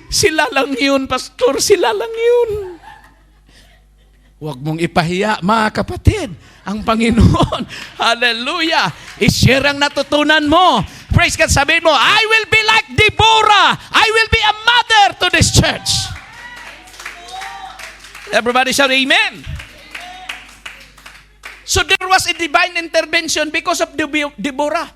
sila lang yun, Pastor, sila lang yun. Huwag mong ipahiya, mga kapatid, ang Panginoon. Hallelujah. I-share ang natutunan mo. Praise God. Sabihin mo, I will be like Deborah. I will be a mother to this church. Everybody shout amen. So there was a divine intervention because of Deborah.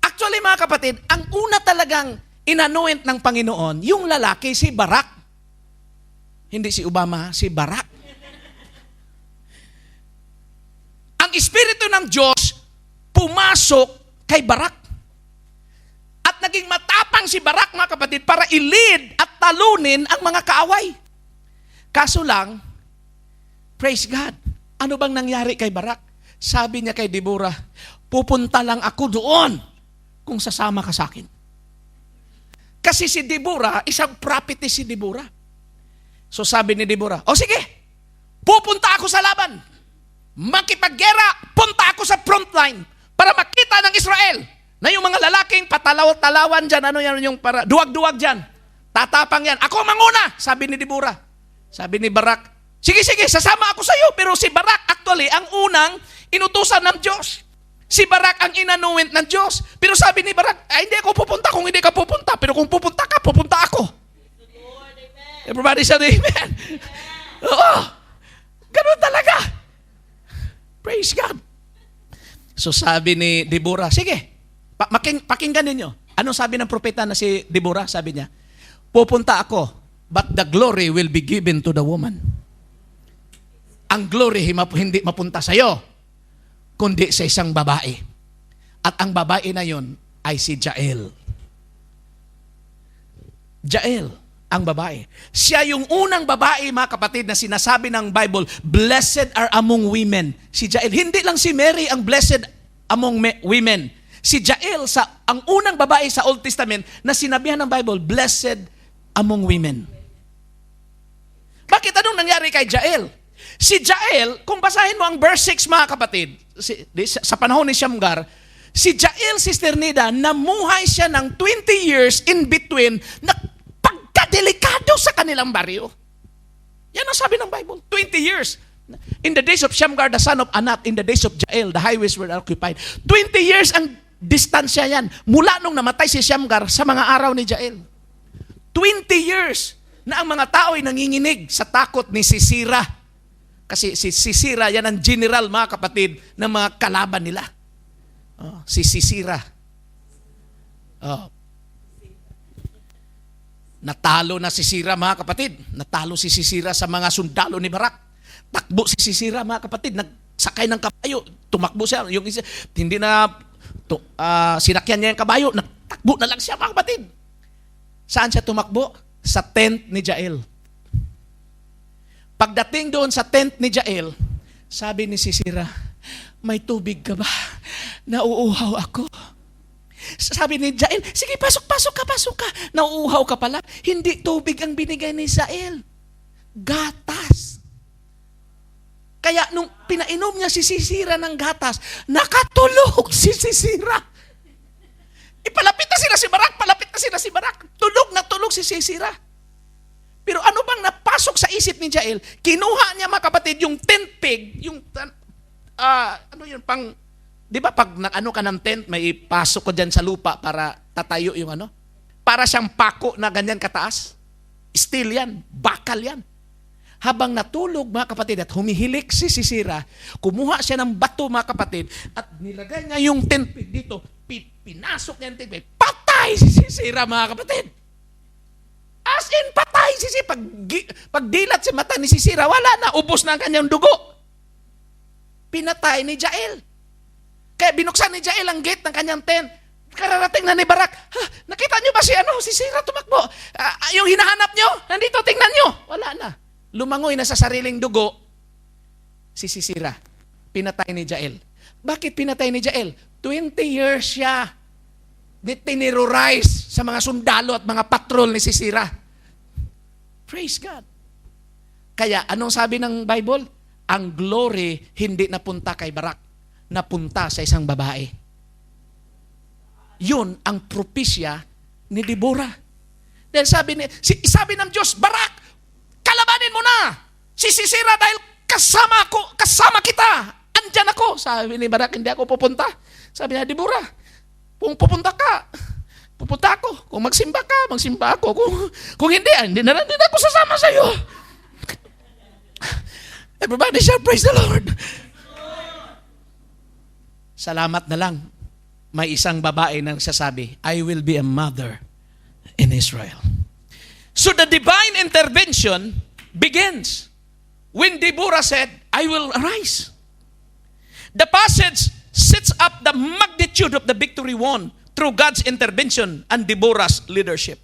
Actually, mga kapatid, ang una talagang inanuint ng Panginoon, yung lalaki, si Barak. Hindi si Obama, si Barak. Ang Espiritu ng Diyos pumasok kay Barak. At naging matapang si Barak, mga kapatid, para i-lead at talunin ang mga kaaway. Kaso lang, praise God, ano bang nangyari kay Barak? Sabi niya kay Deborah, pupunta lang ako doon kung sasama ka sa akin. Kasi si Deborah, isang prophetess si Deborah. So sabi ni Deborah, o sige, pupunta ako sa laban. Makipaggera, punta ako sa frontline para makita ng Israel na yung mga lalaking patalaw-talawan dyan, ano yan, yung para, duwag-duwag dyan, tatapang yan. Ako manguna, sabi ni Deborah. Sabi ni Barak, sige, sasama ako sa iyo. Pero si Barak, actually, ang unang inutusan ng Diyos. Si Barak ang inanuwint ng Diyos. Pero sabi ni Barak, ay, hindi ako pupunta kung hindi ka pupunta. Pero kung pupunta ka, pupunta ako. Everybody shout amen. Oo. Ganun talaga. Praise God. So sabi ni Deborah, sige, pakinggan ninyo. Anong sabi ng propeta na si Deborah? Sabi niya, pupunta ako, but the glory will be given to the woman. Ang glory hindi mapunta sa iyo, kundi sa isang babae. At ang babae na yon ay si Jael. Jael, ang babae. Siya yung unang babae, mga kapatid, na sinasabi ng Bible, blessed are among women. Si Jael, hindi lang si Mary ang blessed among women. Si Jael, ang unang babae sa Old Testament na sinabihan ng Bible, blessed among women. Bakit anong nangyari kay Jael? Si Jael, kung basahin mo ang verse 6, mga kapatid, sa panahon ni Shamgar, si Jael, Sister Nida, namuhay siya ng 20 years in between na pagkadelikado sa kanilang baryo. Yan ang sabi ng Bible. 20 years. In the days of Shamgar, the son of Anat, in the days of Jael, the highways were occupied. 20 years ang distansya yan. Mula nung namatay si Shamgar sa mga araw ni Jael. 20 years na ang mga tao ay nanginginig sa takot ni Sisera. Kasi si Sisera, yan ang general, mga kapatid, ng mga kalaban nila. Si Sisera. Natalo na si Sisera, mga kapatid. Natalo si Sisera sa mga sundalo ni Barak. Takbo si Sisera, mga kapatid. Nagsakay ng kabayo. Tumakbo siya. Yung isa, hindi na sinakyan niya yung kabayo. Nagtakbo na lang siya, mga kapatid. Saan siya tumakbo? Sa tent ni Jael. Pagdating doon sa tent ni Jael, sabi ni Sisera, may tubig ka ba? Nauuhaw ako. Sabi ni Jael, sige, pasok ka. Nauuhaw ka pala. Hindi tubig ang binigay ni Jael. Gatas. Kaya nung pinainom niya si Sisera ng gatas, nakatulog si Sisera. Palapit na sila si Barak. Tulog na tulog si Sisera. Pero ano bang napasok sa isip ni Jael? Kinuha niya, mga kapatid, yung tent peg, yung, di ba pag ano ka ng tent, may ipasok ko dyan sa lupa para tatayo yung ano? Para siyang pako na ganyan kataas. Steel yan, bakal yan. Habang natulog, mga kapatid, at humihilik si Sisera, kumuha siya ng bato, mga kapatid, at nilagay niya yung tent peg dito, pinasok niya yung tent peg, patay si Sisera, mga kapatid. As in, patay si Sisera. Pag dilat si mata ni Sisera, wala na, ubos na ang kanyang dugo. Pinatay ni Jael. Kaya binuksan ni Jael ang gate ng kanyang tent. Kararating na ni Barak, nakita niyo ba si Sisera tumakbo? Yung hinahanap niyo, nandito, tingnan niyo. Wala na. Lumangoy na sa sariling dugo si Sisera. Pinatay ni Jael. Bakit pinatay ni Jael? 20 years siya tinirorize sa mga sundalo at mga patrol ni Sisera. Praise God. Kaya anong sabi ng Bible? Ang glory hindi napunta kay Barak, napunta sa isang babae. Yun ang propisya ni Deborah. Dahil sabi ng Diyos, Barak, kalabanin mo na si Sisera dahil kasama kita. Andyan ako. Sabi ni Barak, hindi ako pupunta. Sabi niya, Deborah, kung pupunta ka, pupunta ako. Kung magsimba ka, magsimba ako. Kung hindi na ako sasama sa iyo. Everybody shall praise the Lord. Salamat na lang. May isang babae nang sasabi, I will be a mother in Israel. So the divine intervention begins when Deborah said, I will arise. The passage sets up the magnitude of the victory won through God's intervention and Deborah's leadership.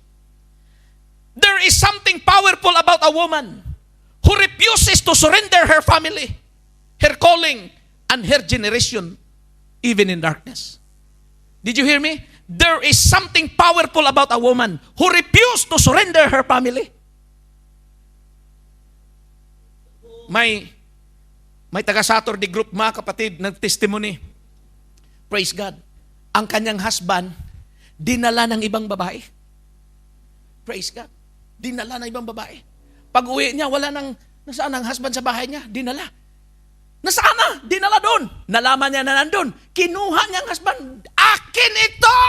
There is something powerful about a woman who refuses to surrender her family, her calling, and her generation, even in darkness. Did you hear me? There is something powerful about a woman who refused to surrender her family. May taga-Saturday group, mga kapatid, nag-testimony. Praise God. Ang kanyang husband, dinala ng ibang babae. Praise God. Dinala ng ibang babae. Pag uwi niya, nasaan ang husband sa bahay niya? Dinala. Nasaan na? Dinala doon. Nalaman niya na nandun. Kinuha niya ang husband. Akin ito!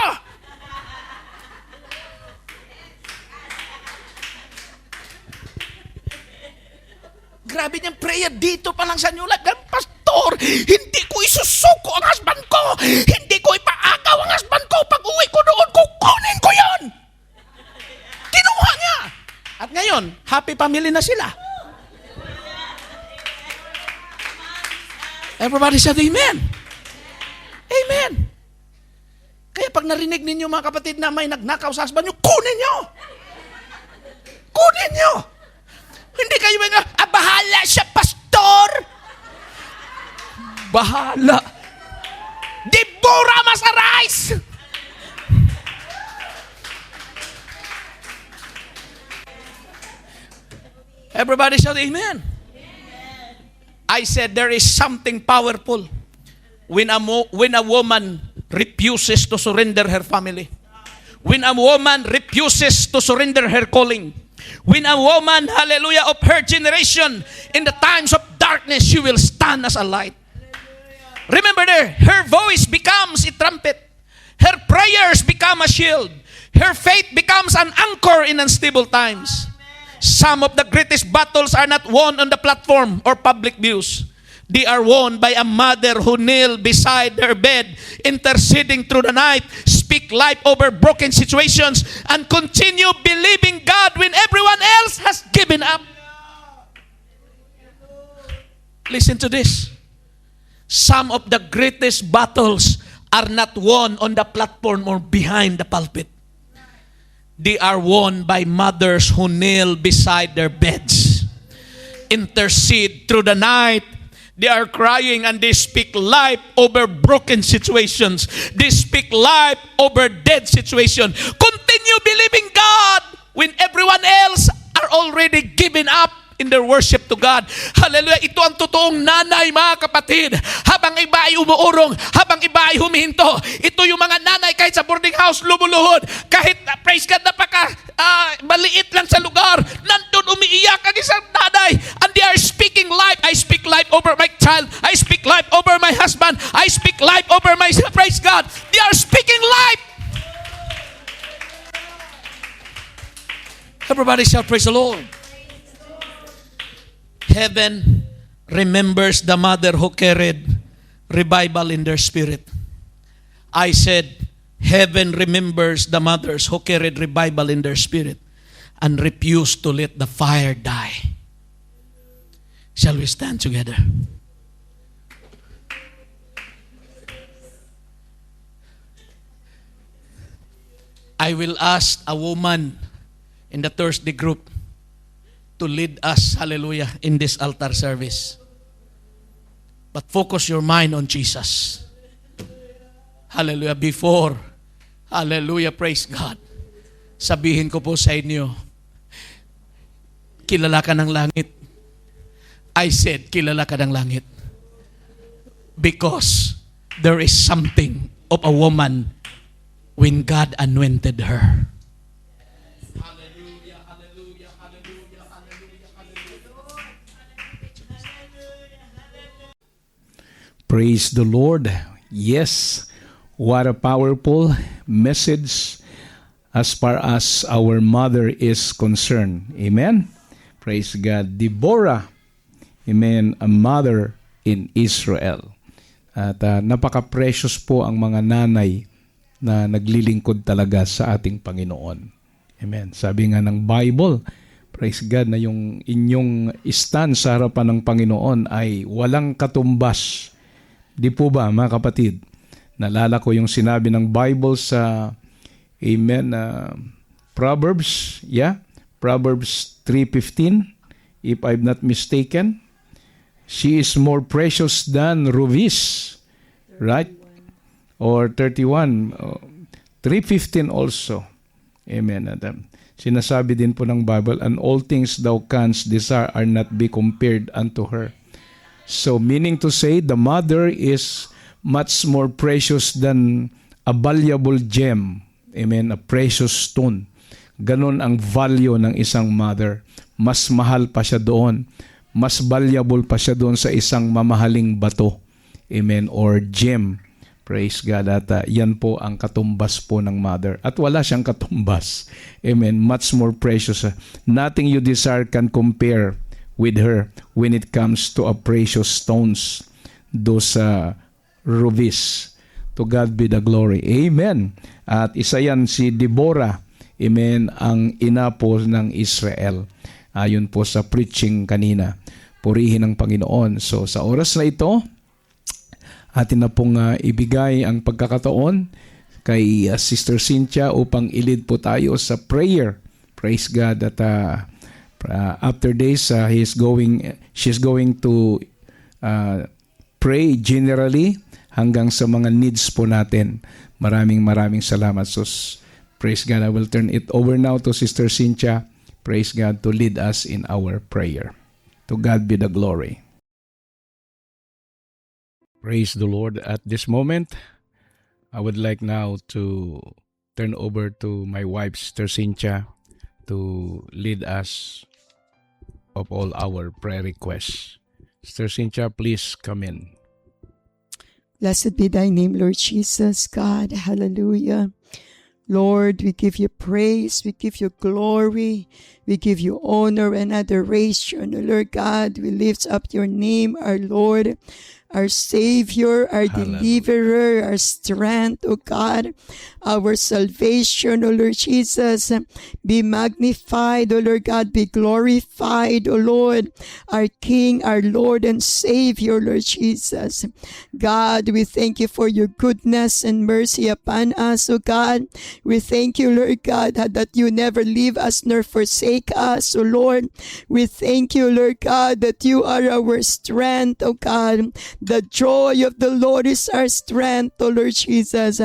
Grabe niyang prayer dito pa lang sa New Life. Pastor, hindi ko isusuko ang husband ko. Hindi ko ipaagaw ang husband ko. Pag uwi ko doon, kukunin ko yon. Kinuha niya. At ngayon, happy family na sila. Everybody said amen. Amen. Kaya pag narinig ninyo, mga kapatid, na may nagnakaw sa husband nyo, kunin nyo. Kunin nyo. Hindi kayo bahala siya, pastor. Bahala. Deborah must arise. Everybody shout amen. I said there is something powerful when a woman refuses to surrender her family. When a woman refuses to surrender her calling. When a woman, hallelujah, of her generation in the times of darkness, she will stand as a light. Remember there, her voice becomes a trumpet. Her prayers become a shield. Her faith becomes an anchor in unstable times. Some of the greatest battles are not won on the platform or public views. They are won by a mother who kneel beside her bed, interceding through the night, speak life over broken situations, and continue believing God when everyone else has given up. Listen to this. Some of the greatest battles are not won on the platform or behind the pulpit. They are won by mothers who kneel beside their beds, intercede through the night. They are crying and they speak life over broken situations. They speak life over dead situations. Continue believing God when everyone else are already giving up in their worship to God. Hallelujah. Ito ang totoong nanay, mga kapatid. Habang iba ay umuurong, habang iba ay humihinto. Ito yung mga nanay kahit sa boarding house, lumuluhod. Kahit, praise God, napaka maliit lang sa lugar. Nandun umiiyak ang isang nanay. And they are speaking life. I speak life over my child. I speak life over my husband. I speak life over my, praise God. They are speaking life. Everybody shout, praise the Lord. Heaven remembers the mother who carried revival in their spirit. I said, heaven remembers the mothers who carried revival in their spirit and refused to let the fire die. Shall we stand together? I will ask a woman in the Thursday group to lead us, hallelujah, in this altar service. But focus your mind on Jesus. Hallelujah. Before, hallelujah, praise God. Sabihin ko po sa inyo, kilala ka ng langit. I said, kilala ka ng langit. Because there is something of a woman when God anointed her. Praise the Lord. Yes, what a powerful message as far as our mother is concerned. Amen. Praise God. Deborah, amen, a mother in Israel. At napaka-precious po ang mga nanay na naglilingkod talaga sa ating Panginoon. Amen. Sabi nga ng Bible, praise God, na yung inyong stand sa harapan ng Panginoon ay walang katumbas. Di po ba, mga kapatid? Nalala ko yung sinabi ng Bible sa, amen, Proverbs, Proverbs 3:15, if I'm not mistaken. She is more precious than rubies, right? Or 31, 3:15 also. Amen. At, sinasabi din po ng Bible, and all things thou canst desire are not be compared unto her. So, meaning to say, the mother is much more precious than a valuable gem. Amen, a precious stone. Ganon ang value ng isang mother. Mas mahal pa siya doon. Mas valuable pa siya doon sa isang mamahaling bato. Amen, or gem. Praise God. At yan po ang katumbas po ng mother. At wala siyang katumbas. Amen, much more precious. Nothing you desire can compare with her when it comes to a precious stones, those rubies. To God be the glory. Amen. At isa yan si Deborah, amen, ang ina po ng Israel. Ayon po sa preaching kanina. Purihin ang Panginoon. So sa oras na ito, atin na pong ibigay ang pagkakataon kay Sister Cynthia upang ilid po tayo sa prayer. Praise God. At after this, she's going to pray generally hanggang sa mga needs po natin. Maraming salamat. So, praise God. I will turn it over now to Sister Cynthia. Praise God, to lead us in our prayer. To God be the glory. Praise the Lord. At this moment, I would like now to turn over to my wife, Sister Cynthia, to lead us of all our prayer requests. Sister Cynthia, please come in. Blessed be thy name, Lord Jesus, God. Hallelujah. Lord, we give you praise, we give you glory, we give you honor and adoration. O Lord God, we lift up your name, our Lord, our Savior, our Hallelujah. Deliverer, our strength, O God, our salvation, O Lord Jesus. Be magnified, O Lord God, be glorified, O Lord, our King, our Lord and Savior, Lord Jesus. God, we thank you for your goodness and mercy upon us, O God. We thank you, Lord God, that you never leave us nor forsake us, O Lord. We thank you, Lord God, that you are our strength, O God. The joy of the Lord is our strength, O Lord Jesus.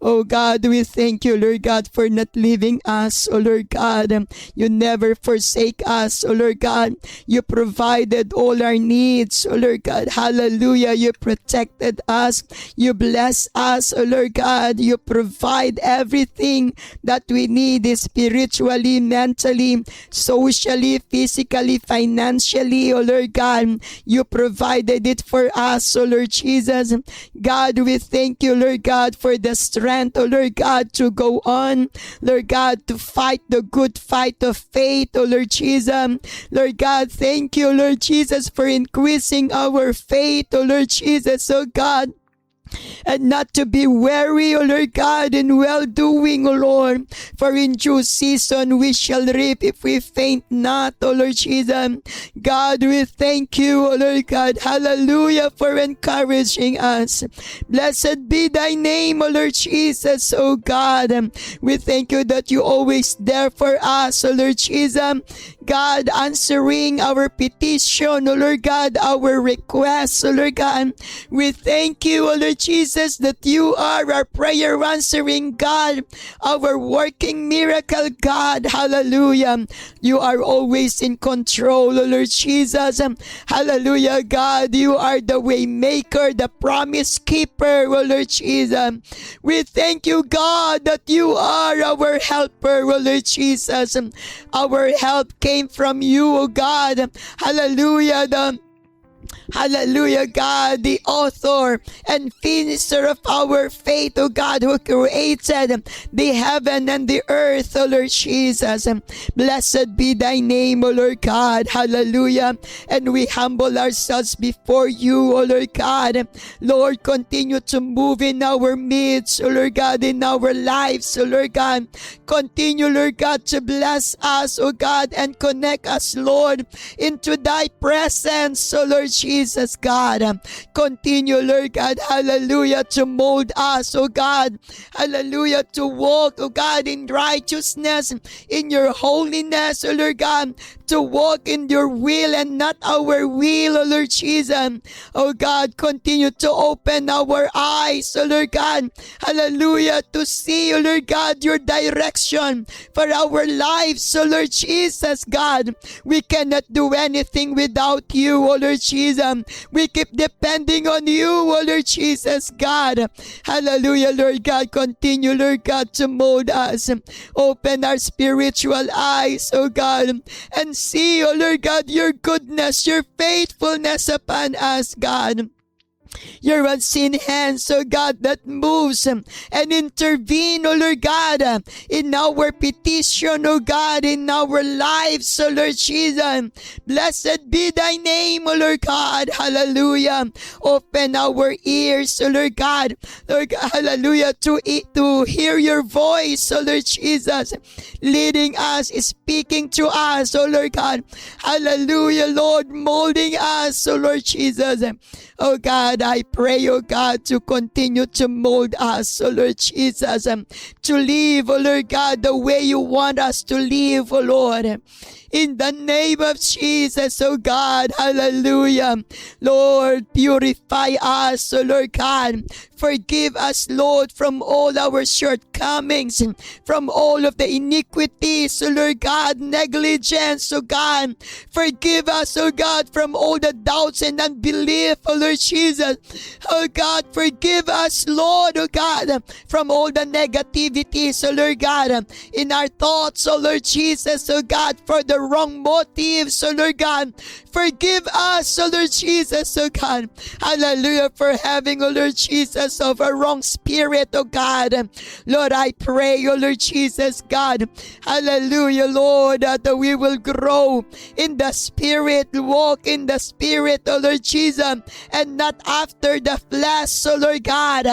O God, we thank you, Lord God, for not leaving us, O Lord God. You never forsake us, O Lord God. You provided all our needs, O Lord God. Hallelujah. You protected us. You bless us, O Lord God. You provide everything that we need spiritually, mentally, socially, physically, financially, O Lord God. You provided it for us, O Lord Jesus. God, we thank you, Lord God, for the strength, O Lord God, to go on, Lord God, to fight the good fight of faith, O Lord Jesus. Lord God, thank you, Lord Jesus, for increasing our faith, O Lord Jesus, O God. And not to be weary, O Lord God, in well-doing, O Lord. For in due season we shall reap if we faint not, O Lord Jesus. God, we thank you, O Lord God, hallelujah, for encouraging us. Blessed be thy name, O Lord Jesus, O God. We thank you that you always there for us, O Lord Jesus. God, answering our petition, O Lord God, our requests, O Lord God. We thank you, O Lord Jesus, that you are our prayer answering God, our working miracle God. Hallelujah. You are always in control, O Lord Jesus. Hallelujah, God. You are the way maker, the promise keeper, O Lord Jesus. We thank you, God, that you are our helper, O Lord Jesus. Our help came from you, O God. Hallelujah. Hallelujah, God, the author and finisher of our faith, O God, who created the heaven and the earth, O Lord Jesus. Blessed be thy name, O Lord God. Hallelujah. And we humble ourselves before you, O Lord God. Lord, continue to move in our midst, O Lord God, in our lives, O Lord God. Continue, Lord God, to bless us, O God, and connect us, Lord, into thy presence, O Lord Jesus, God. Continue, Lord God, hallelujah, to mold us, oh God, hallelujah, to walk, oh God, in righteousness, in your holiness, oh Lord God, to walk in your will and not our will, oh Lord Jesus. Oh God, continue to open our eyes, oh Lord God, hallelujah, to see, oh Lord God, your direction for our lives, oh Lord Jesus, God. We cannot do anything without you, oh Lord Jesus. We keep depending on you, oh Lord Jesus, God. Hallelujah, Lord God. Continue, Lord God, to mold us. Open our spiritual eyes, oh God, and see, oh Lord God, your goodness, your faithfulness upon us, God. Your unseen hands, oh God, that moves and intervene, oh Lord God, in our petition, oh God, in our lives, oh Lord Jesus. Blessed be thy name, oh Lord God. Hallelujah. Open our ears, oh Lord God. Lord God, hallelujah, to hear your voice, oh Lord Jesus, leading us, speaking to us, oh Lord God. Hallelujah, Lord, molding us, oh Lord Jesus. Oh God, I pray, oh God, to continue to mold us, oh Lord Jesus, to live, oh Lord God, the way you want us to live, oh Lord. In the name of Jesus, oh God, hallelujah. Lord, purify us, oh Lord God, Forgive us, Lord, from all our shortcomings, from all of the iniquities, O Lord God, negligence, O God. Forgive us, O God, from all the doubts and unbelief, O Lord Jesus. O God, forgive us, Lord, O God, from all the negativities, O Lord God, in our thoughts, O Lord Jesus, O God, for the wrong motives, O Lord God. Forgive us, O Lord Jesus, O God. Hallelujah, for having, O Lord Jesus, of a wrong spirit, O God. Lord, I pray, O Lord Jesus, God. Hallelujah, Lord, that we will grow in the Spirit, walk in the Spirit, O Lord Jesus, and not after the flesh, O Lord God.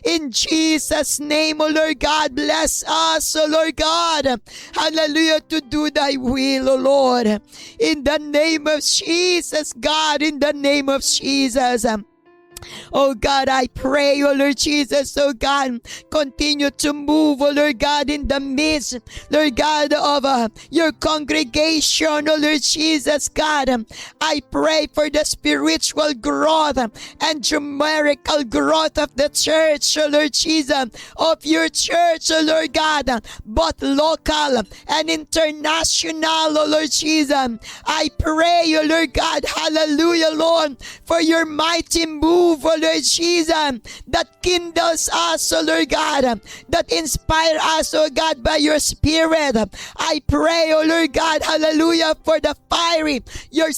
In Jesus' name, O Lord God, bless us, O Lord God. Hallelujah, to do thy will, O Lord. In the name of Jesus, God, in the name of Jesus. Oh God, I pray, oh Lord Jesus, oh God, continue to move, oh Lord God, in the midst, Lord God, of your congregation, oh Lord Jesus, God. I pray for the spiritual growth and numerical growth of the church, oh Lord Jesus, of your church, oh Lord God, both local and international, oh Lord Jesus. I pray, oh Lord God, hallelujah, Lord, for your mighty move, oh Lord Jesus, that kindles us, oh Lord God, that inspire us, oh God, by your Spirit. I pray, oh Lord God, hallelujah, for the fiery, your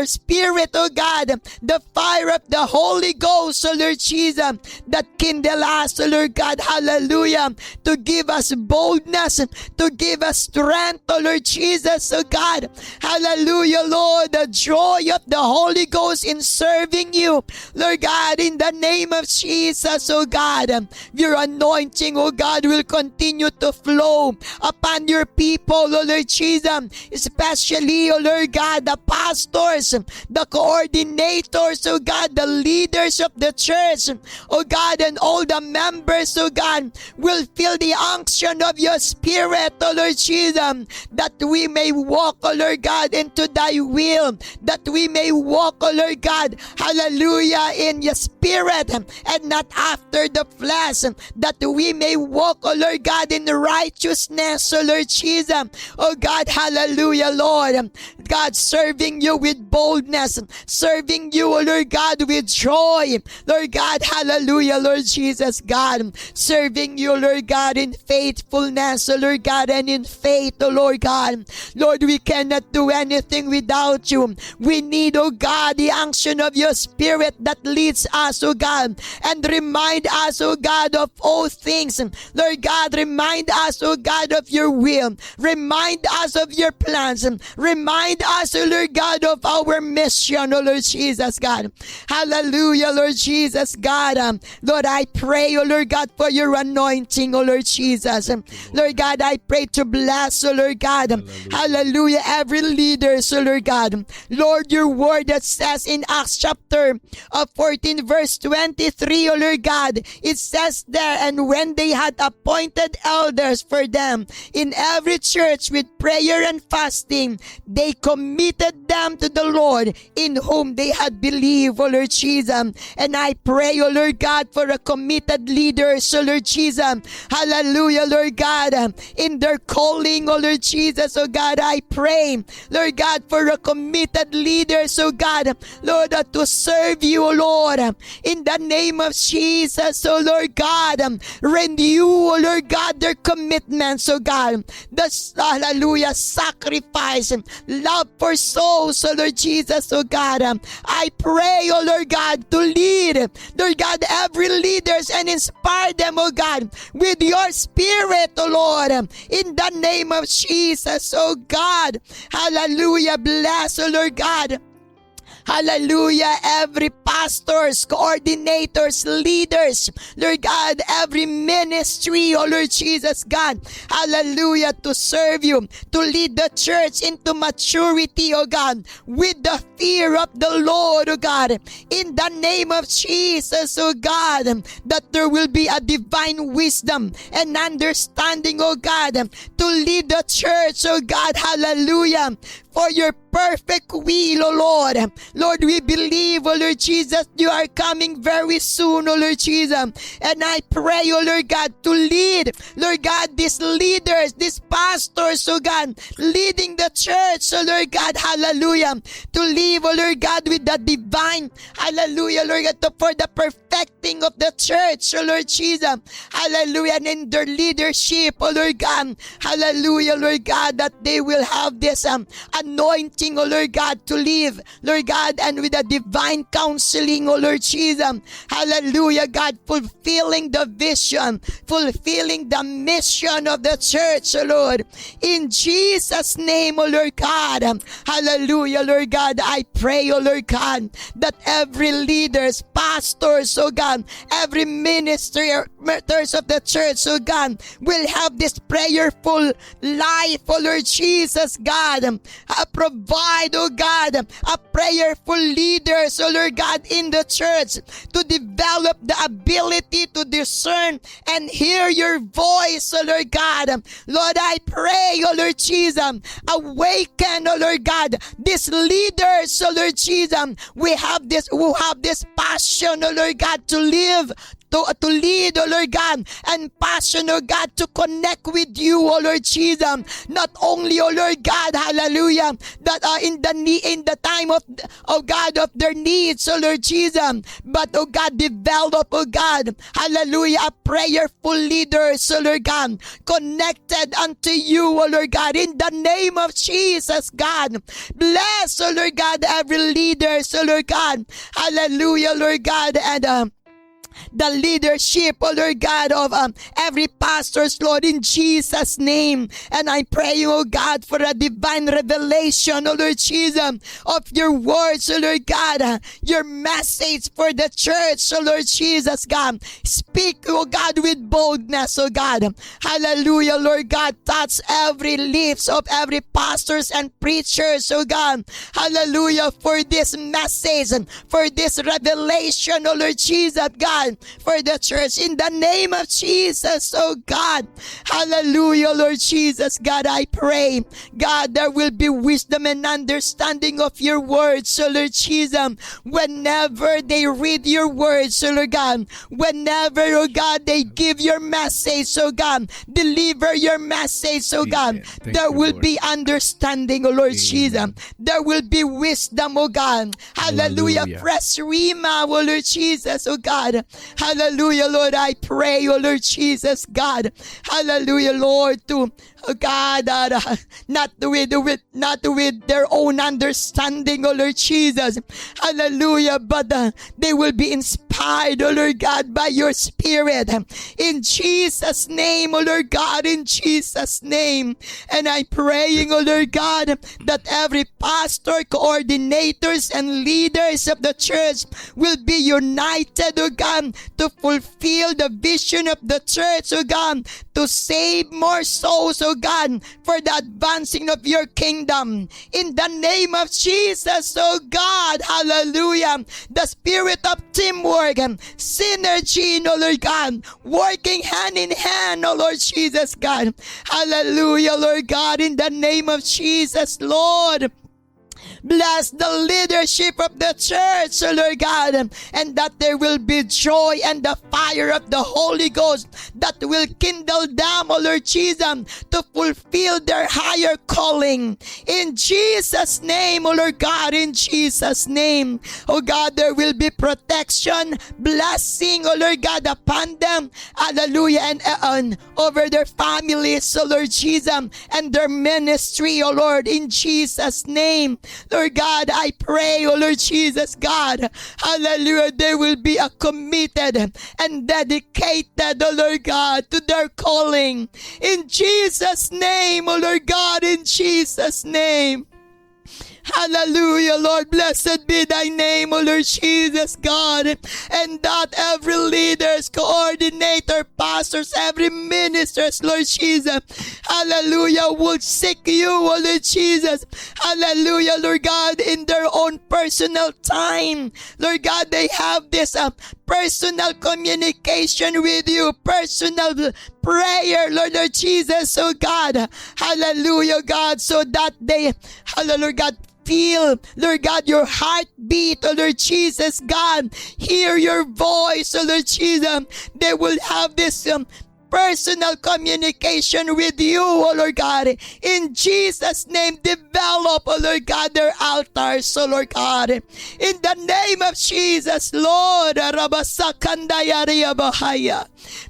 Spirit, oh God, the fire of the Holy Ghost, oh Lord Jesus, that kindle us, oh Lord God, hallelujah, to give us boldness, to give us strength, oh Lord Jesus, oh God, hallelujah, Lord, the joy of the Holy Ghost in serving you, Lord God, in the name of Jesus, oh God, your anointing, oh God, will continue to flow upon your people, oh Lord Jesus, especially, oh Lord God, the pastors, the coordinators, oh God, the leaders of the church, oh God, and all the members, oh God, will feel the unction of your Spirit, oh Lord Jesus, that we may walk, oh Lord God, into thy will, that we may walk, oh Lord God, hallelujah, in your Spirit and not after the flesh, that we may walk, oh Lord God, in righteousness, oh Lord Jesus, oh God, hallelujah, Lord, God, serving you with boldness, serving you, oh Lord God, with joy, Lord God, hallelujah, Lord Jesus, God, serving you, Lord God, in faithfulness, oh Lord God, and in faith, oh Lord God. Lord, we cannot do anything without you. We need, oh God, the unction of your Spirit that leads us, oh God, and remind us, oh God, of all things. Lord God, remind us, oh God, of your will. Remind us of your plans. Remind us, oh Lord God, of our mission, oh Lord Jesus, God. Hallelujah, Lord Jesus, God. Lord, I pray, oh Lord God, for your anointing, oh Lord Jesus. Lord God, I pray to bless, oh Lord God. Hallelujah, every leader, so Lord God. Lord, your word that says in Acts chapter 14 verse 23, oh Lord God, it says there, and when they had appointed elders for them in every church with prayer and fasting, they committed them to the Lord in whom they had believed, oh Lord Jesus. And I pray, oh Lord God, for a committed leaders, oh Lord Jesus. Hallelujah, Lord God, in their calling, oh Lord Jesus, oh God, I pray, Lord God, for a committed leaders, oh God, Lord, to serve you, oh Lord, in the name of Jesus, oh Lord God, renew, oh Lord God, their commitments, oh God, the hallelujah, sacrifice, love for souls, oh Lord Jesus, oh God, I pray, oh Lord God, to lead, Lord God, every leaders and inspire them, oh God, with your Spirit, oh Lord, in the name of Jesus, oh God, hallelujah, bless, oh Lord God, hallelujah, every pastors, coordinators, leaders, Lord God, every ministry, oh Lord Jesus, God, hallelujah, to serve you, to lead the church into maturity, oh God, with the fear of the Lord, oh God, in the name of Jesus, oh God, that there will be a divine wisdom and understanding, oh God, to lead the church, oh God, hallelujah, for your perfect will, O Lord. Lord, we believe, O Lord Jesus, you are coming very soon, O Lord Jesus. And I pray, O Lord God, to lead, Lord God, these leaders, these pastors, O God, leading the church, O Lord God, hallelujah, to live, O Lord God, with the divine, hallelujah, Lord God, for the perfecting of the church, O Lord Jesus, hallelujah, and in their leadership, O Lord God, hallelujah, Lord God, that they will have this anointing, O Lord God, to live, Lord God, and with a divine counseling, O Lord Jesus, hallelujah, God, fulfilling the vision, fulfilling the mission of the church, O Lord, in Jesus' name, O Lord God, hallelujah, Lord God, I pray, O Lord God, that every leaders, pastors, O God, every ministers of the church, O God, will have this prayerful life, O Lord Jesus, God, provide, O God, a prayerful leaders, O Lord God, in the church to develop the ability to discern and hear your voice, O Lord God. Lord, I pray, O Lord Jesus, awaken, O Lord God, these leaders, O Lord Jesus, who have this passion, O Lord God, to live, to lead, O Lord God, and passion, O God, to connect with you, O Lord Jesus. Not only, O Lord God, hallelujah, that in the time of, O God, of their needs, O Lord Jesus, but, O God, develop, O God, hallelujah, a prayerful leaders, O Lord God, connected unto you, O Lord God, in the name of Jesus, God. Bless, O Lord God, every leader, O Lord God, hallelujah, Lord God, and the leadership, oh Lord God, of every pastor's, Lord, in Jesus' name. And I pray, oh God, for a divine revelation, oh Lord Jesus, of your words, oh Lord God, your message for the church, oh Lord Jesus, God. Speak, oh God, with boldness, oh God. Hallelujah, Lord God. Touch every lips of every pastors and preachers, oh God. Hallelujah, for this message, for this revelation, oh Lord Jesus, God, for the church, in the name of Jesus, oh God. Hallelujah, Lord Jesus, God, I pray, God, there will be wisdom and understanding of your words, oh Lord Jesus, whenever they read your words, oh Lord God, whenever, oh God, they give your message, oh God, deliver your message, oh God, Thank there you, will Lord. be understanding, oh Lord Jesus, there will be wisdom, oh God. Hallelujah, Hallelujah. fresh rima, oh Lord Jesus, oh God. Hallelujah, Lord, I pray, oh Lord Jesus, God. Hallelujah, Lord, to, oh God, not with their own understanding, oh Lord Jesus. Hallelujah, but they will be inspired, oh Lord God, by your Spirit. In Jesus' name, oh Lord God, in Jesus' name. And I'm praying, oh Lord God, that every pastor, coordinators, and leaders of the church will be united, oh God, to fulfill the vision of the church, oh God, to save more souls, oh God, for the advancing of your kingdom. In the name of Jesus, oh God, hallelujah. The spirit of teamwork, synergy, oh Lord God, working hand in hand, oh Lord Jesus, God. Hallelujah, Lord God, in the name of Jesus, Lord. Bless the leadership of the church, O Lord God, and that there will be joy and the fire of the Holy Ghost that will kindle them, O Lord Jesus, to fulfill their higher calling. In Jesus' name, O Lord God, in Jesus' name. O God, there will be protection, blessing, O Lord God, upon them. Hallelujah. And over their families, O Lord Jesus, and their ministry, O Lord, in Jesus' name. Lord God, I pray, oh Lord Jesus, God, hallelujah, they will be a committed and dedicated, oh Lord God, to their calling. In Jesus' name, oh Lord God, in Jesus' name. Hallelujah, Lord. Blessed be thy name, O Lord Jesus, God. And that every leaders, coordinator, pastors, every ministers, Lord Jesus, hallelujah, will seek you, O Lord Jesus. Hallelujah, Lord God, in their own personal time. Lord God, they have this personal communication with you, personal prayer, Lord Jesus, oh God. Hallelujah, God, so that they, hallelujah, God, feel, Lord God, your heartbeat, oh Lord Jesus, God. Hear your voice, oh Lord Jesus. They will have this personal communication with you, oh Lord God. In Jesus' name, develop, oh Lord God, their altars, oh Lord God. In the name of Jesus, Lord.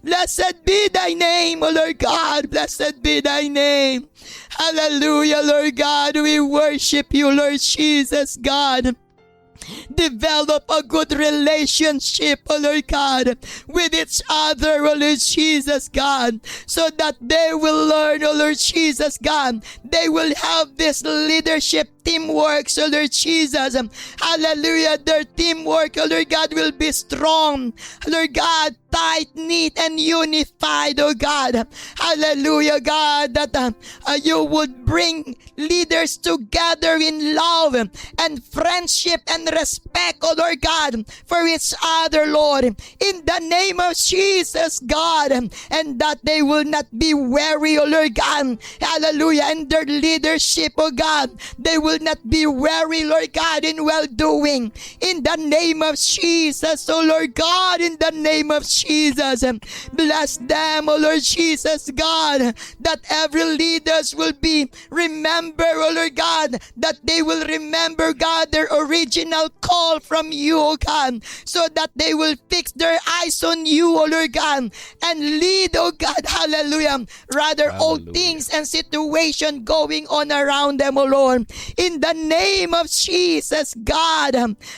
Blessed be thy name, oh Lord God. Blessed be thy name. Hallelujah, Lord God. We worship you, Lord Jesus, God. Develop a good relationship, oh Lord God, with each other, oh Lord Jesus, God, so that they will learn, oh Lord Jesus, God. They will have this leadership teamwork, so Lord Jesus. Hallelujah. Their teamwork, oh Lord God, will be strong. Lord God, tight, knit, and unified, oh God. Hallelujah, God, that you would bring leaders together in love and friendship and respect, oh Lord God, for each other, Lord. In the name of Jesus, God, and that they will not be weary, oh Lord God. Hallelujah. In their leadership, oh God, they will not be weary, Lord God, in well-doing. In the name of Jesus, oh Lord God, in the name of Jesus, bless them, oh Lord Jesus, God, that every leaders will be remember, oh Lord God, that they will remember, God, their original call from you, oh God, so that they will fix their eyes on you, oh Lord God, and lead, oh God, hallelujah, rather all things and situation going on around them, oh Lord. In the name of Jesus, God,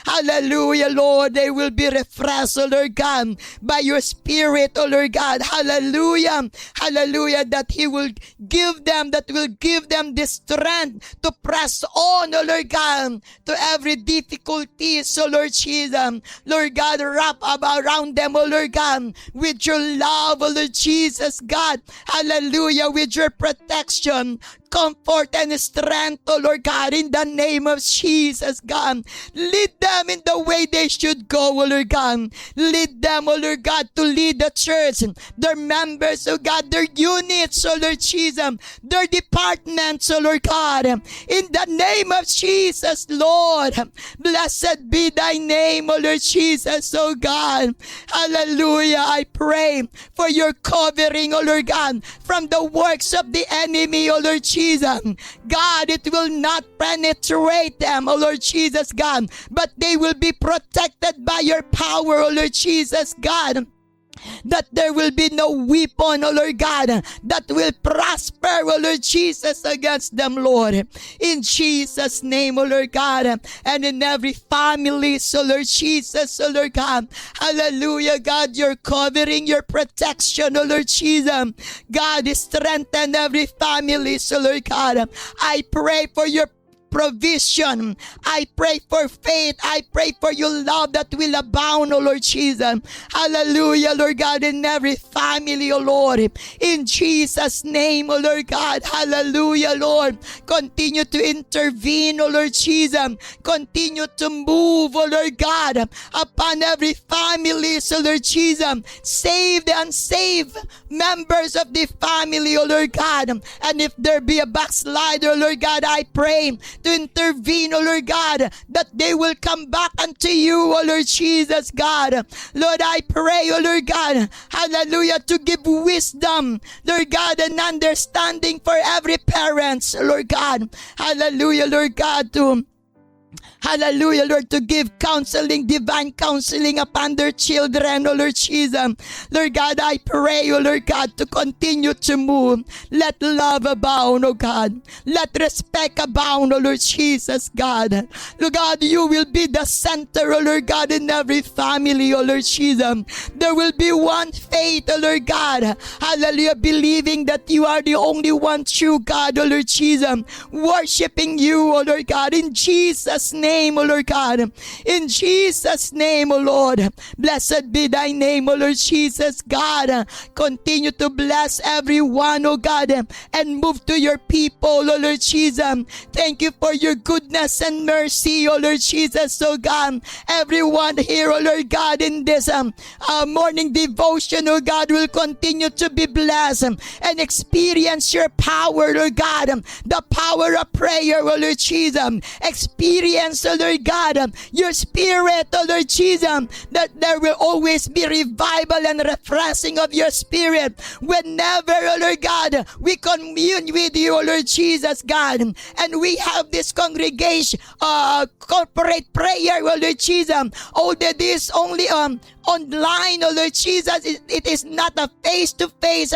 hallelujah, Lord, they will be refreshed, oh Lord God, by your Spirit, oh Lord God, hallelujah, hallelujah, that He will give them, that will give them the strength to press on, oh Lord God, to every difficulty, so Lord Jesus, Lord God, wrap up around them, oh Lord God, with your love, oh Lord Jesus, God, hallelujah, with your protection, comfort and strength, oh Lord God, in the name of Jesus, God. Lead them in the way they should go, oh Lord God. Lead them, oh Lord God, to lead the church, their members, oh God, their units, oh Lord Jesus, their departments, oh Lord God. In the name of Jesus, Lord, blessed be thy name, oh Lord Jesus, oh God. Hallelujah. I pray for your covering, oh Lord God, from the works of the enemy, oh Lord Jesus. God, it will not penetrate them, oh Lord Jesus, God, but they will be protected by your power, oh Lord Jesus, God. That there will be no weapon, oh Lord God, that will prosper, oh Lord Jesus, against them, Lord. In Jesus' name, oh Lord God, and in every family, so Lord Jesus, oh Lord God, hallelujah, God, your covering, your protection, oh Lord Jesus, God, strengthen every family, so Lord God, I pray for your provision. I pray for faith. I pray for your love that will abound, oh Lord Jesus. Hallelujah, Lord God, in every family, oh Lord. In Jesus' name, oh Lord God. Hallelujah, Lord. Continue to intervene, oh Lord Jesus. Continue to move, oh Lord God, upon every family, so Lord Jesus. Save the unsaved members of the family, oh Lord God. And if there be a backslider, oh Lord God, I pray to intervene, oh Lord God, that they will come back unto you, oh Lord Jesus, God. Lord, I pray, oh Lord God, hallelujah, to give wisdom, Lord God, and understanding for every parent, Lord God. Hallelujah, Lord God, to hallelujah, Lord, to give counseling, divine counseling upon their children, oh Lord Jesus. Lord God, I pray, oh Lord God, to continue to move. Let love abound, oh God. Let respect abound, oh Lord Jesus, God. Lord God, you will be the center, oh Lord God, in every family, oh Lord Jesus. There will be one faith, oh Lord God. Hallelujah, believing that you are the only one true God, oh Lord Jesus. Worshiping you, oh Lord God, in Jesus' name. name, O Lord God. In Jesus' name, O Lord. Blessed be thy name, O Lord Jesus, God. Continue to bless everyone, O God, and move to your people, O Lord Jesus. Thank you for your goodness and mercy, O Lord Jesus, O God. Everyone here, O Lord God, in this morning devotion, O God, will continue to be blessed and experience your power, Lord God. The power of prayer, O Lord Jesus. Experience, O Lord God, your spirit, O Lord Jesus, that there will always be revival and refreshing of your spirit whenever, O Lord God, we commune with you, O Lord Jesus, God. And we have this congregation, corporate prayer, O Lord Jesus. Oh, that is only online, O Lord Jesus. It is not a face-to-face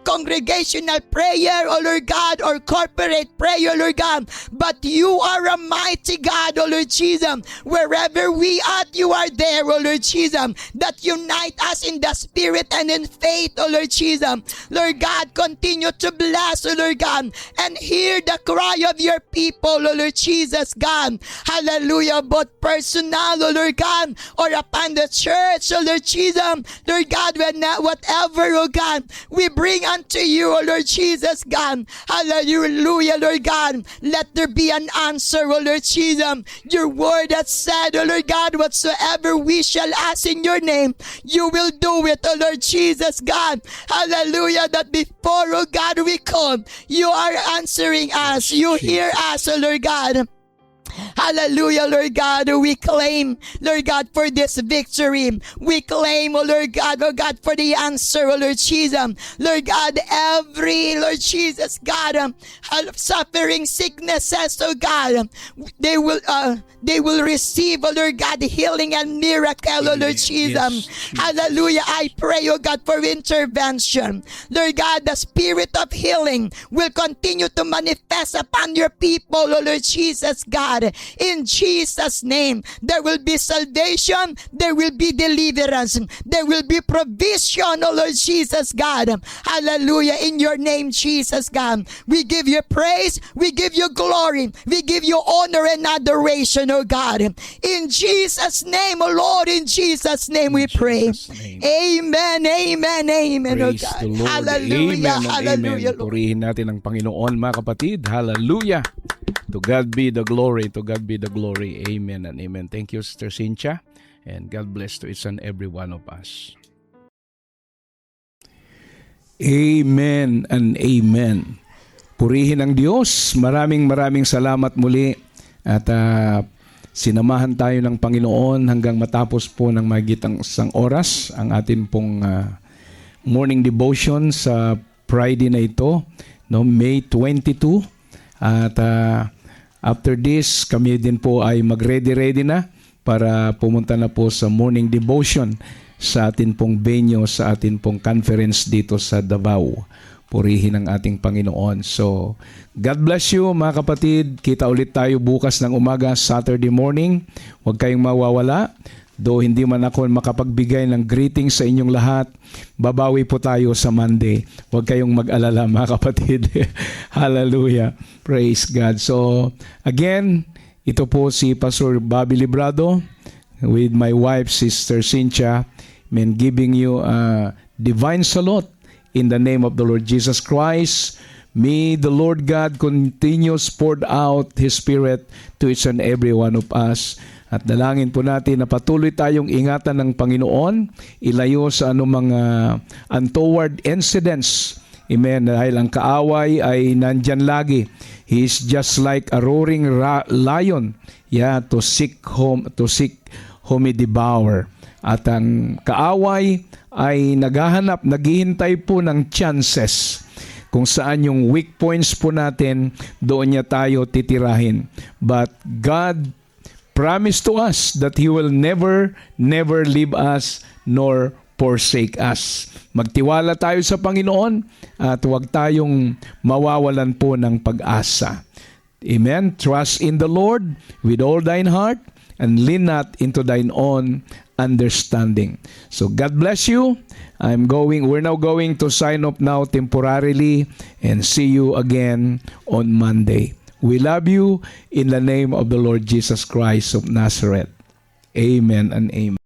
congregational prayer, O Lord God, or corporate prayer, Lord God. But you are a mighty God, O Lord Jesus. Wherever we are, you are there, O Lord Jesus. That unite us in the spirit and in faith, O Lord Jesus. Lord God, continue to bless, O Lord God, and hear the cry of your people, O Lord Jesus, God. Hallelujah. Both personal, O Lord God, or upon the church, O Lord Jesus. Lord God, whatever, O God, we bring unto you, O Lord Jesus, God. Hallelujah, Lord God. Let there be an answer, O Lord Jesus. Your word has said, O Lord God, whatsoever we shall ask in your name, you will do it, O Lord Jesus, God. Hallelujah, that before, O God, we come, you are answering us. You hear us, O Lord God. Hallelujah, Lord God. We claim, Lord God, for this victory. We claim, oh Lord God, for the answer, oh Lord Jesus. Lord God, every, Lord Jesus, God, suffering sicknesses, oh God, they will receive, oh Lord God, healing and miracle, oh Lord Jesus. Hallelujah. I pray, oh God, for intervention. Lord God, the spirit of healing will continue to manifest upon your people, oh Lord Jesus, God. In Jesus' name, there will be salvation, there will be deliverance, there will be provision, oh Lord Jesus, God. Hallelujah. In your name, Jesus, God. We give you praise, we give you glory, we give you honor and adoration, oh God. In Jesus' name, oh Lord, in Jesus' name we pray. Amen, amen, amen, Praise oh God. the Lord. Hallelujah, Amen and hallelujah, amen. Lord. Purihin natin ang Panginoon, mga kapatid. Hallelujah. To God be the glory. To God be the glory. Amen and amen. Thank you, Sister Cynthia. And God bless to each and every one of us. Amen and amen. Purihin ang Diyos. Maraming salamat muli. At sinamahan tayo ng Panginoon hanggang matapos po ng magitang isang oras ang atin pong morning devotion sa Friday na ito, no, May 22. At after this, kami din po ay mag-ready na para pumunta na po sa morning devotion sa atin pong venue, sa atin pong conference dito sa Davao. Purihin ang ating Panginoon. So, God bless you mga kapatid. Kita ulit tayo bukas ng umaga, Saturday morning. Huwag kayong mawawala. Though hindi man ako makapagbigay ng greetings sa inyong lahat, babawi po tayo sa Monday. Huwag kayong mag-alala mga kapatid. Hallelujah. Praise God. So, again, ito po si Pastor Bobby Librado with my wife, Sister Cynthia, giving you a divine salute in the name of the Lord Jesus Christ. May the Lord God continues poured out His Spirit to each and every one of us. At dalangin po natin na patuloy tayong ingatan ng Panginoon, ilayo sa anumang untoward incidents. Amen. Dahil ang kaaway ay nandyan lagi. He is just like a roaring lion, to seek whom he devour. At ang kaaway ay naghahanap, naghihintay po ng chances kung saan yung weak points po natin, doon niya tayo titirahin. But God promised to us that He will never leave us nor forsake us. Magtiwala tayo sa Panginoon at huwag tayong mawawalan po ng pag-asa. Amen. Trust in the Lord with all thine heart and lean not into thine own understanding. So God bless you. We're now going to sign off now temporarily and see you again on Monday. We love you in the name of the Lord Jesus Christ of Nazareth. Amen and amen.